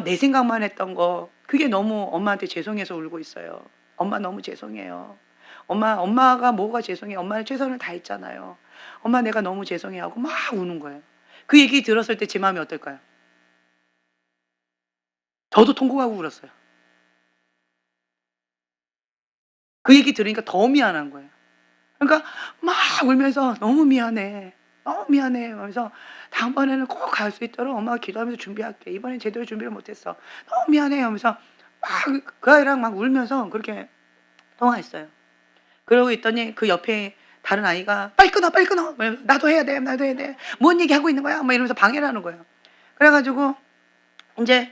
내 생각만 했던 거, 그게 너무 엄마한테 죄송해서 울고 있어요. 엄마 너무 죄송해요. 엄마가 뭐가 죄송해요. 엄마는 최선을 다했잖아요. 엄마 내가 너무 죄송해 하고 막 우는 거예요. 그 얘기 들었을 때 제 마음이 어떨까요? 저도 통곡하고 울었어요. 그 얘기 들으니까 더 미안한 거예요. 그러니까 막 울면서 너무 미안해. 너무 미안해. 그러면서 다음번에는 꼭 갈 수 있도록 엄마가 기도하면서 준비할게. 이번엔 제대로 준비를 못했어. 너무 미안해. 하면서 막 그 아이랑 막 울면서 그렇게 통화했어요. 그러고 있더니 그 옆에 다른 아이가 빨리 끊어, 빨리 끊어. 나도 해야 돼, 나도 해야 돼. 뭔 얘기 하고 있는 거야? 막 이러면서 방해를 하는 거예요. 그래가지고 이제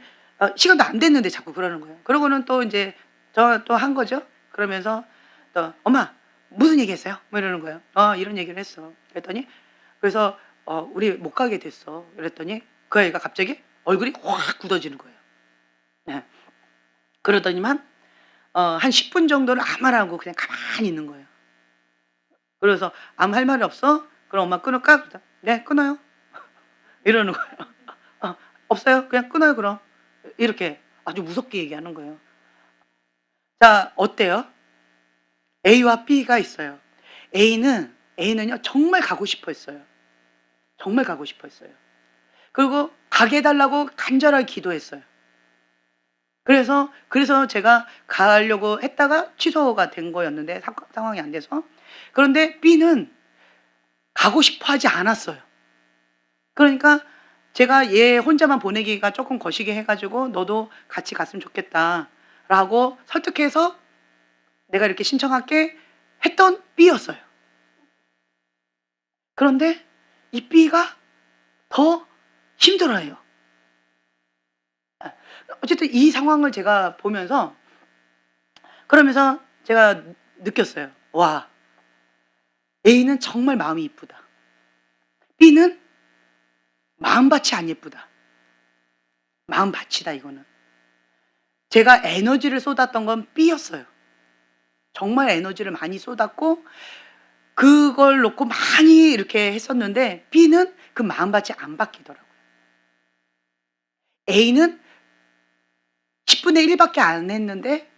시간도 안 됐는데 자꾸 그러는 거예요. 그러고는 또 이제 저 또 한 거죠. 그러면서 또 엄마 무슨 얘기했어요? 뭐 이러는 거예요. 이런 얘기를 했어. 그랬더니 그래서 우리 못 가게 됐어. 그랬더니 그 아이가 갑자기 얼굴이 확 굳어지는 거예요. 네. 그러더니만 한 10분 정도는 아무 말 안 하고 그냥 가만히 있는 거예요. 그래서 아무 할 말이 없어? 그럼 엄마 끊을까? 그랬더니 네, 끊어요. 이러는 거예요. 없어요? 그냥 끊어요, 그럼. 이렇게 아주 무섭게 얘기하는 거예요. 자, 어때요? A와 B가 있어요. A는요, 정말 가고 싶어 했어요. 정말 가고 싶어 했어요. 그리고 가게 해달라고 간절하게 기도했어요. 그래서 제가 가려고 했다가 취소가 된 거였는데, 상황이 안 돼서. 그런데 B는 가고 싶어 하지 않았어요. 그러니까 제가 얘 혼자만 보내기가 조금 거시기 해가지고 너도 같이 갔으면 좋겠다라고 설득해서 내가 이렇게 신청할게 했던 B였어요. 그런데 이 B가 더 힘들어해요. 어쨌든 이 상황을 제가 보면서 그러면서 제가 느꼈어요. 와, A는 정말 마음이 이쁘다. B는 마음밭이 안 예쁘다. 마음밭이다 이거는. 제가 에너지를 쏟았던 건 B였어요. 정말 에너지를 많이 쏟았고 그걸 놓고 많이 이렇게 했었는데 B는 그 마음밭이 안 바뀌더라고요. A는 10분의 1밖에 안 했는데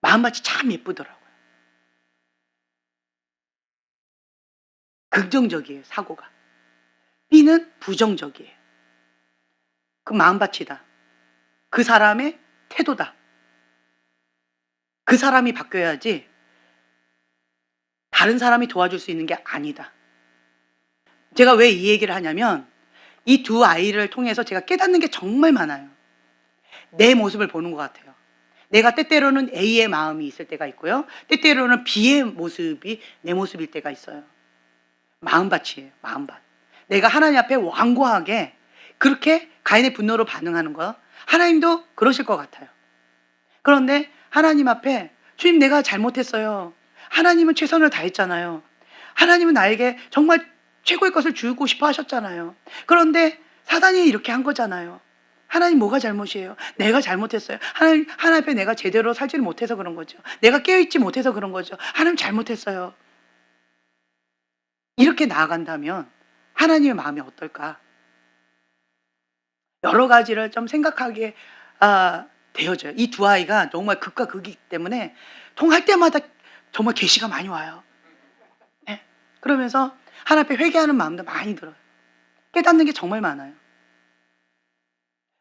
마음밭이 참 예쁘더라고요. 긍정적이에요, 사고가. B는 부정적이에요. 그 마음밭이다. 그 사람의 태도다. 그 사람이 바뀌어야지 다른 사람이 도와줄 수 있는 게 아니다. 제가 왜 이 얘기를 하냐면 이 두 아이를 통해서 제가 깨닫는 게 정말 많아요. 내 모습을 보는 것 같아요. 내가 때때로는 A의 마음이 있을 때가 있고요. 때때로는 B의 모습이 내 모습일 때가 있어요. 마음밭이에요. 마음밭. 내가 하나님 앞에 완고하게 그렇게 가인의 분노로 반응하는 거 하나님도 그러실 것 같아요. 그런데 하나님 앞에 주님 내가 잘못했어요. 하나님은 최선을 다했잖아요. 하나님은 나에게 정말 최고의 것을 주고 싶어 하셨잖아요. 그런데 사단이 이렇게 한 거잖아요. 하나님 뭐가 잘못이에요? 내가 잘못했어요. 하나님 앞에 내가 제대로 살지를 못해서 그런 거죠. 내가 깨어있지 못해서 그런 거죠. 하나님 잘못했어요. 이렇게 나아간다면 하나님의 마음이 어떨까? 여러 가지를 좀 생각하게 되어져요. 이 두 아이가 정말 극과 극이기 때문에 통할 때마다 정말 계시가 많이 와요. 네. 그러면서 하나님 앞에 회개하는 마음도 많이 들어요. 깨닫는 게 정말 많아요.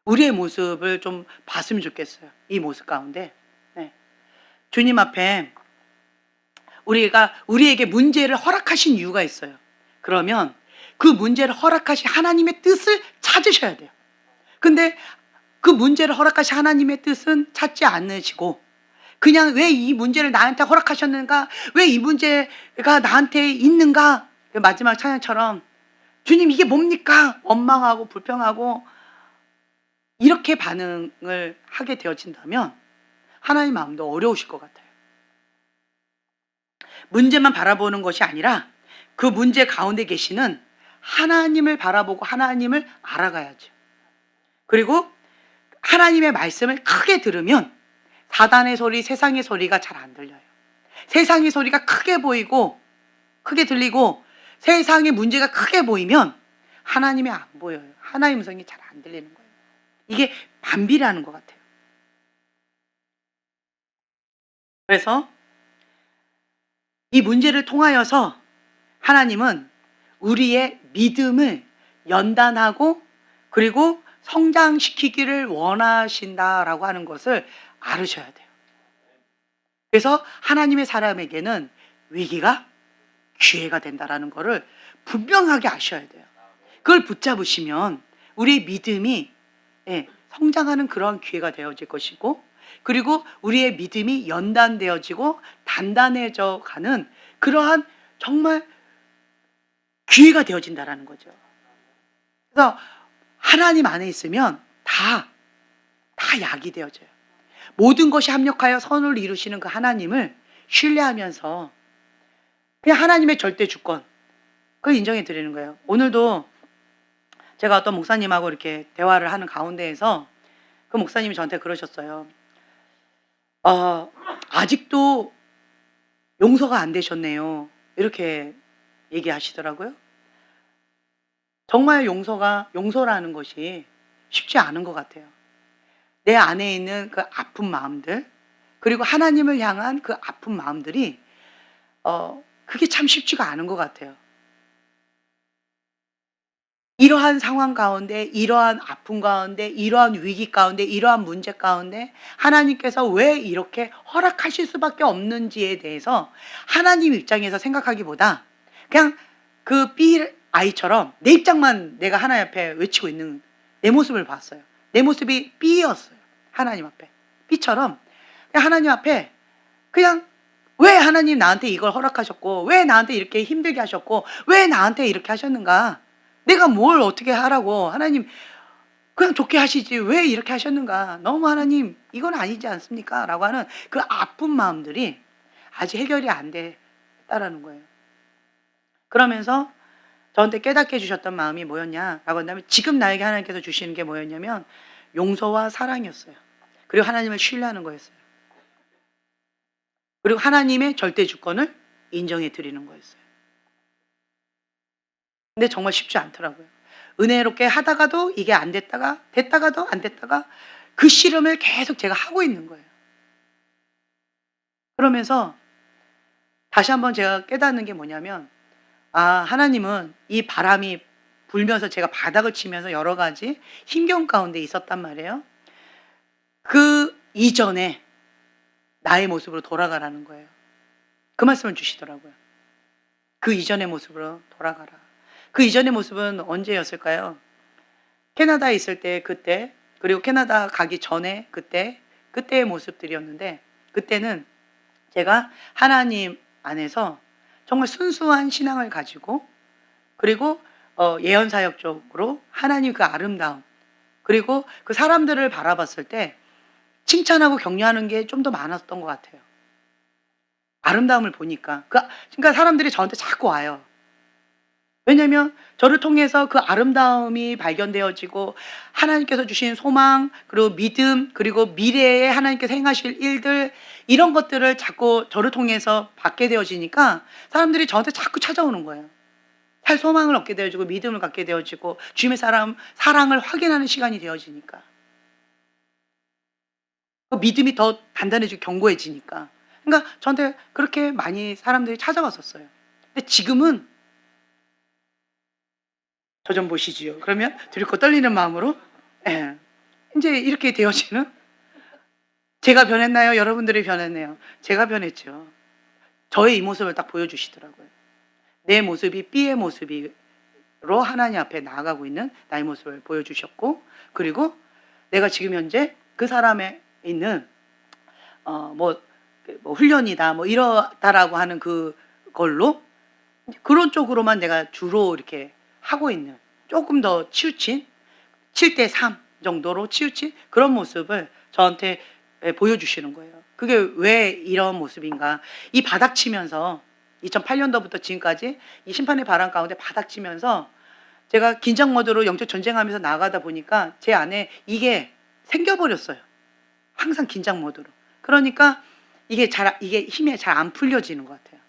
우리의 모습을 좀 봤으면 좋겠어요. 이 모습 가운데. 네. 주님 앞에 우리에게 문제를 허락하신 이유가 있어요. 그러면 그 문제를 허락하신 하나님의 뜻을 찾으셔야 돼요. 근데 그 문제를 허락하신 하나님의 뜻은 찾지 않으시고 그냥 왜 이 문제를 나한테 허락하셨는가? 왜 이 문제가 나한테 있는가? 마지막 찬양처럼 주님 이게 뭡니까? 원망하고 불평하고 이렇게 반응을 하게 되어진다면 하나님 마음도 어려우실 것 같아요. 문제만 바라보는 것이 아니라 그 문제 가운데 계시는 하나님을 바라보고 하나님을 알아가야죠. 그리고 하나님의 말씀을 크게 들으면 사단의 소리, 세상의 소리가 잘 안 들려요. 세상의 소리가 크게 보이고 크게 들리고 세상의 문제가 크게 보이면 하나님이 안 보여요. 하나님의 음성이 잘 안 들리는 거예요. 이게 반비례하는 것 같아요. 그래서 이 문제를 통하여서 하나님은 우리의 믿음을 연단하고 그리고 성장시키기를 원하신다라고 하는 것을 알으셔야 돼요. 그래서 하나님의 사람에게는 위기가 기회가 된다라는 것을 분명하게 아셔야 돼요. 그걸 붙잡으시면 우리의 믿음이 성장하는 그러한 기회가 되어질 것이고 그리고 우리의 믿음이 연단되어지고 단단해져 가는 그러한 정말 기회가 되어진다라는 거죠. 그래서 하나님 안에 있으면 다 약이 되어져요. 모든 것이 합력하여 선을 이루시는 그 하나님을 신뢰하면서 그냥 하나님의 절대 주권 그걸 인정해 드리는 거예요. 오늘도 제가 어떤 목사님하고 이렇게 대화를 하는 가운데에서 그 목사님이 저한테 그러셨어요. 아직도 용서가 안 되셨네요. 이렇게 얘기하시더라고요. 정말 용서라는 것이 쉽지 않은 것 같아요. 내 안에 있는 그 아픈 마음들, 그리고 하나님을 향한 그 아픈 마음들이, 그게 참 쉽지가 않은 것 같아요. 이러한 상황 가운데, 이러한 아픔 가운데, 이러한 위기 가운데, 이러한 문제 가운데 하나님께서 왜 이렇게 허락하실 수밖에 없는지에 대해서 하나님 입장에서 생각하기보다 그냥 그 B 아이처럼 내 입장만 내가 하나님 앞에 외치고 있는 내 모습을 봤어요. 내 모습이 B였어요. 하나님 앞에. B처럼 그냥 하나님 앞에 그냥 왜 하나님 나한테 이걸 허락하셨고 왜 나한테 이렇게 힘들게 하셨고 왜 나한테 이렇게 하셨는가? 내가 뭘 어떻게 하라고 하나님 그냥 좋게 하시지 왜 이렇게 하셨는가? 너무 하나님 이건 아니지 않습니까? 라고 하는 그 아픈 마음들이 아직 해결이 안 됐다라는 거예요. 그러면서 저한테 깨닫게 해주셨던 마음이 뭐였냐라고 한다면 지금 나에게 하나님께서 주시는 게 뭐였냐면 용서와 사랑이었어요. 그리고 하나님을 신뢰하는 거였어요. 그리고 하나님의 절대 주권을 인정해 드리는 거였어요. 근데 정말 쉽지 않더라고요. 은혜롭게 하다가도 이게 안 됐다가도 안 됐다가 그 씨름을 계속 제가 하고 있는 거예요. 그러면서 다시 한번 제가 깨닫는 게 뭐냐면 하나님은 이 바람이 불면서 제가 바닥을 치면서 여러 가지 힘겨움 가운데 있었단 말이에요. 그 이전에 나의 모습으로 돌아가라는 거예요. 그 말씀을 주시더라고요. 그 이전의 모습으로 돌아가라. 그 이전의 모습은 언제였을까요? 캐나다에 있을 때 그때, 그리고 캐나다 가기 전에 그때의 모습들이었는데 그때는 제가 하나님 안에서 정말 순수한 신앙을 가지고 그리고 예언사역적으로 하나님 그 아름다움 그리고 그 사람들을 바라봤을 때 칭찬하고 격려하는 게 좀 더 많았던 것 같아요. 아름다움을 보니까 그러니까 사람들이 저한테 자꾸 와요. 왜냐하면 저를 통해서 그 아름다움이 발견되어지고 하나님께서 주신 소망 그리고 믿음 그리고 미래에 하나님께서 행하실 일들 이런 것들을 자꾸 저를 통해서 받게 되어지니까 사람들이 저한테 자꾸 찾아오는 거예요. 살 소망을 얻게 되어지고 믿음을 갖게 되어지고 주님의 사랑을 확인하는 시간이 되어지니까 그 믿음이 더 단단해지고 견고해지니까. 그러니까 저한테 그렇게 많이 사람들이 찾아왔었어요. 근데 지금은 저 좀 보시지요. 그러면 두렵고 떨리는 마음으로 예. 인제 이렇게 되어지는 제가 변했나요? 여러분들이 변했네요. 제가 변했죠. 저의 이 모습을 딱 보여주시더라고요. 내 모습이 B의 모습으로 하나님 앞에 나아가고 있는 나의 모습을 보여주셨고, 그리고 내가 지금 현재 그 사람에 있는 뭐 훈련이다 뭐 이렇다라고 하는 그걸로 그런 쪽으로만 내가 주로 이렇게 하고 있는, 조금 더 치우친 7대 3 정도로 치우친 그런 모습을 저한테 보여주시는 거예요. 그게 왜 이런 모습인가? 이 바닥치면서 2008년도부터 지금까지 이 심판의 바람 가운데 바닥치면서 제가 긴장 모드로 영적 전쟁하면서 나가다 보니까 제 안에 이게 생겨버렸어요. 항상 긴장 모드로. 그러니까 이게 힘이 잘 안 풀려지는 것 같아요.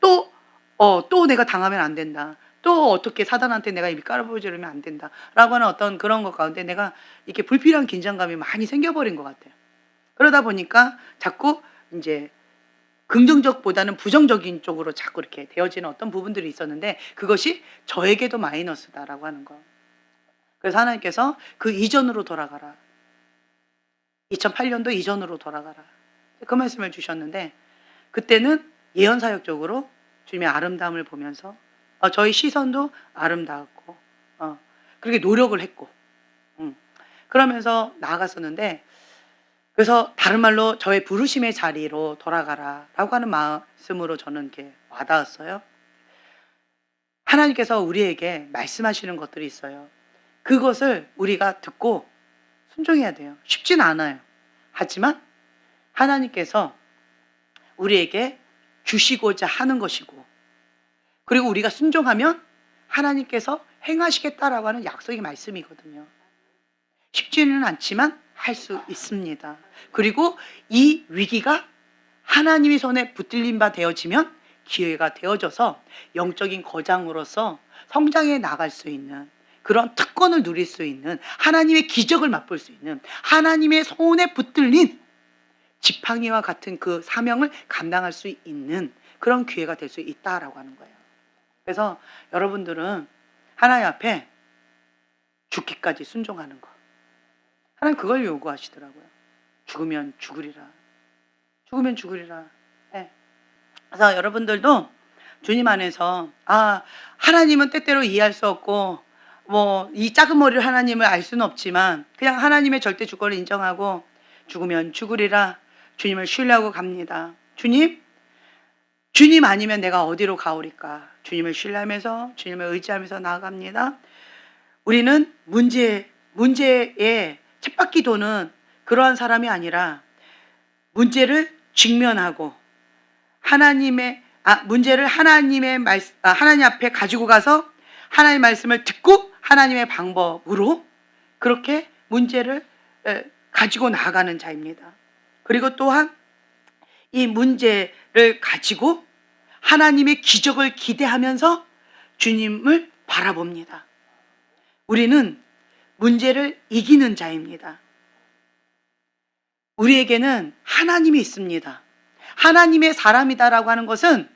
또 내가 당하면 안 된다. 또 어떻게 사단한테 내가 입이 깔아보여주면 안 된다. 라고 하는 어떤 그런 것 가운데 내가 이렇게 불필요한 긴장감이 많이 생겨버린 것 같아요. 그러다 보니까 자꾸 이제 긍정적보다는 부정적인 쪽으로 자꾸 이렇게 되어지는 어떤 부분들이 있었는데 그것이 저에게도 마이너스다라고 하는 거. 그래서 하나님께서 그 이전으로 돌아가라. 2008년도 이전으로 돌아가라. 그 말씀을 주셨는데 그때는 예언사역적으로 주님의 아름다움을 보면서 저희 시선도 아름다웠고 그렇게 노력을 했고 그러면서 나아갔었는데, 그래서 다른 말로 저의 부르심의 자리로 돌아가라라고 하는 말씀으로 저는 이렇게 와닿았어요. 하나님께서 우리에게 말씀하시는 것들이 있어요. 그것을 우리가 듣고 순종해야 돼요. 쉽진 않아요. 하지만 하나님께서 우리에게 주시고자 하는 것이고, 그리고 우리가 순종하면 하나님께서 행하시겠다라고 하는 약속의 말씀이거든요. 쉽지는 않지만 할 수 있습니다. 그리고 이 위기가 하나님의 손에 붙들린 바 되어지면 기회가 되어져서 영적인 거장으로서 성장해 나갈 수 있는 그런 특권을 누릴 수 있는, 하나님의 기적을 맛볼 수 있는, 하나님의 손에 붙들린 지팡이와 같은 그 사명을 감당할 수 있는 그런 기회가 될 수 있다라고 하는 거예요. 그래서 여러분들은 하나님 앞에 죽기까지 순종하는 거, 하나님 그걸 요구하시더라고요. 죽으면 죽으리라. 죽으면 죽으리라. 네. 그래서 여러분들도 주님 안에서 하나님은 때때로 이해할 수 없고 뭐 이 작은 머리로 하나님을 알 수는 없지만 그냥 하나님의 절대 주권을 인정하고 죽으면 죽으리라. 주님을 신뢰하고 갑니다. 주님 아니면 내가 어디로 가오리까? 주님을 신뢰하면서 주님을 의지하면서 나아갑니다. 우리는 문제에 쳇바퀴 도는 그러한 사람이 아니라 문제를 직면하고 문제를 하나님 앞에 가지고 가서 하나님의 말씀을 듣고 하나님의 방법으로 그렇게 문제를 가지고 나아가는 자입니다. 그리고 또한 이 문제를 가지고 하나님의 기적을 기대하면서 주님을 바라봅니다. 우리는 문제를 이기는 자입니다. 우리에게는 하나님이 있습니다. 하나님의 사람이다라고 하는 것은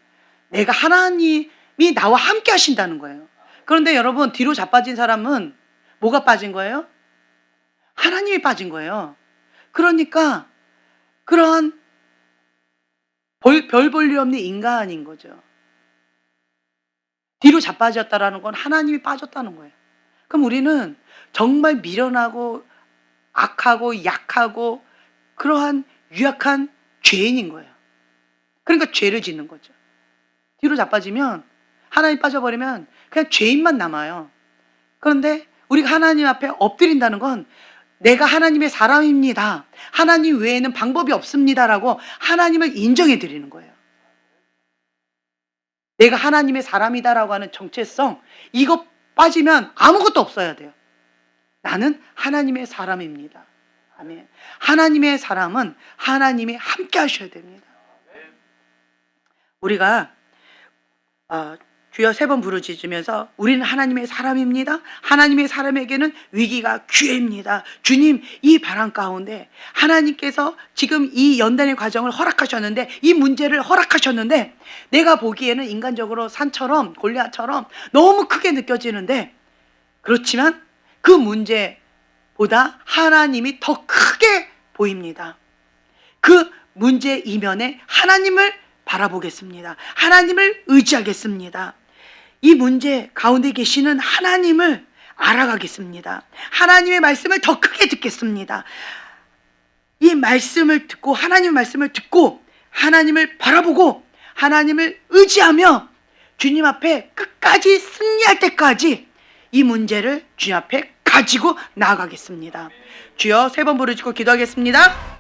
내가 하나님이 나와 함께 하신다는 거예요. 그런데 여러분, 뒤로 자빠진 사람은 뭐가 빠진 거예요? 하나님이 빠진 거예요. 그러니까 그런 별 볼 일 없는 인간인 거죠. 뒤로 자빠졌다라는 건 하나님이 빠졌다는 거예요. 그럼 우리는 정말 미련하고 악하고 약하고 그러한 유약한 죄인인 거예요. 그러니까 죄를 짓는 거죠. 뒤로 자빠지면, 하나님 빠져버리면 그냥 죄인만 남아요. 그런데 우리가 하나님 앞에 엎드린다는 건 내가 하나님의 사람입니다. 하나님 외에는 방법이 없습니다라고 하나님을 인정해 드리는 거예요. 내가 하나님의 사람이다라고 하는 정체성, 이거 빠지면 아무것도 없어야 돼요. 나는 하나님의 사람입니다. 아멘. 하나님의 사람은 하나님이 함께 하셔야 됩니다. 우리가 주여 3번 부르짖으면서 우리는 하나님의 사람입니다. 하나님의 사람에게는 위기가 기회입니다. 주님, 이 바람 가운데 하나님께서 지금 이 연단의 과정을 허락하셨는데, 이 문제를 허락하셨는데, 내가 보기에는 인간적으로 산처럼 골리앗처럼 너무 크게 느껴지는데, 그렇지만 그 문제보다 하나님이 더 크게 보입니다. 그 문제 이면에 하나님을 바라보겠습니다. 하나님을 의지하겠습니다. 이 문제 가운데 계시는 하나님을 알아가겠습니다. 하나님의 말씀을 더 크게 듣겠습니다. 이 말씀을 듣고, 하나님의 말씀을 듣고, 하나님을 바라보고, 하나님을 의지하며 주님 앞에 끝까지 승리할 때까지 이 문제를 주님 앞에 가지고 나아가겠습니다. 주여 3번 부르짖고 기도하겠습니다.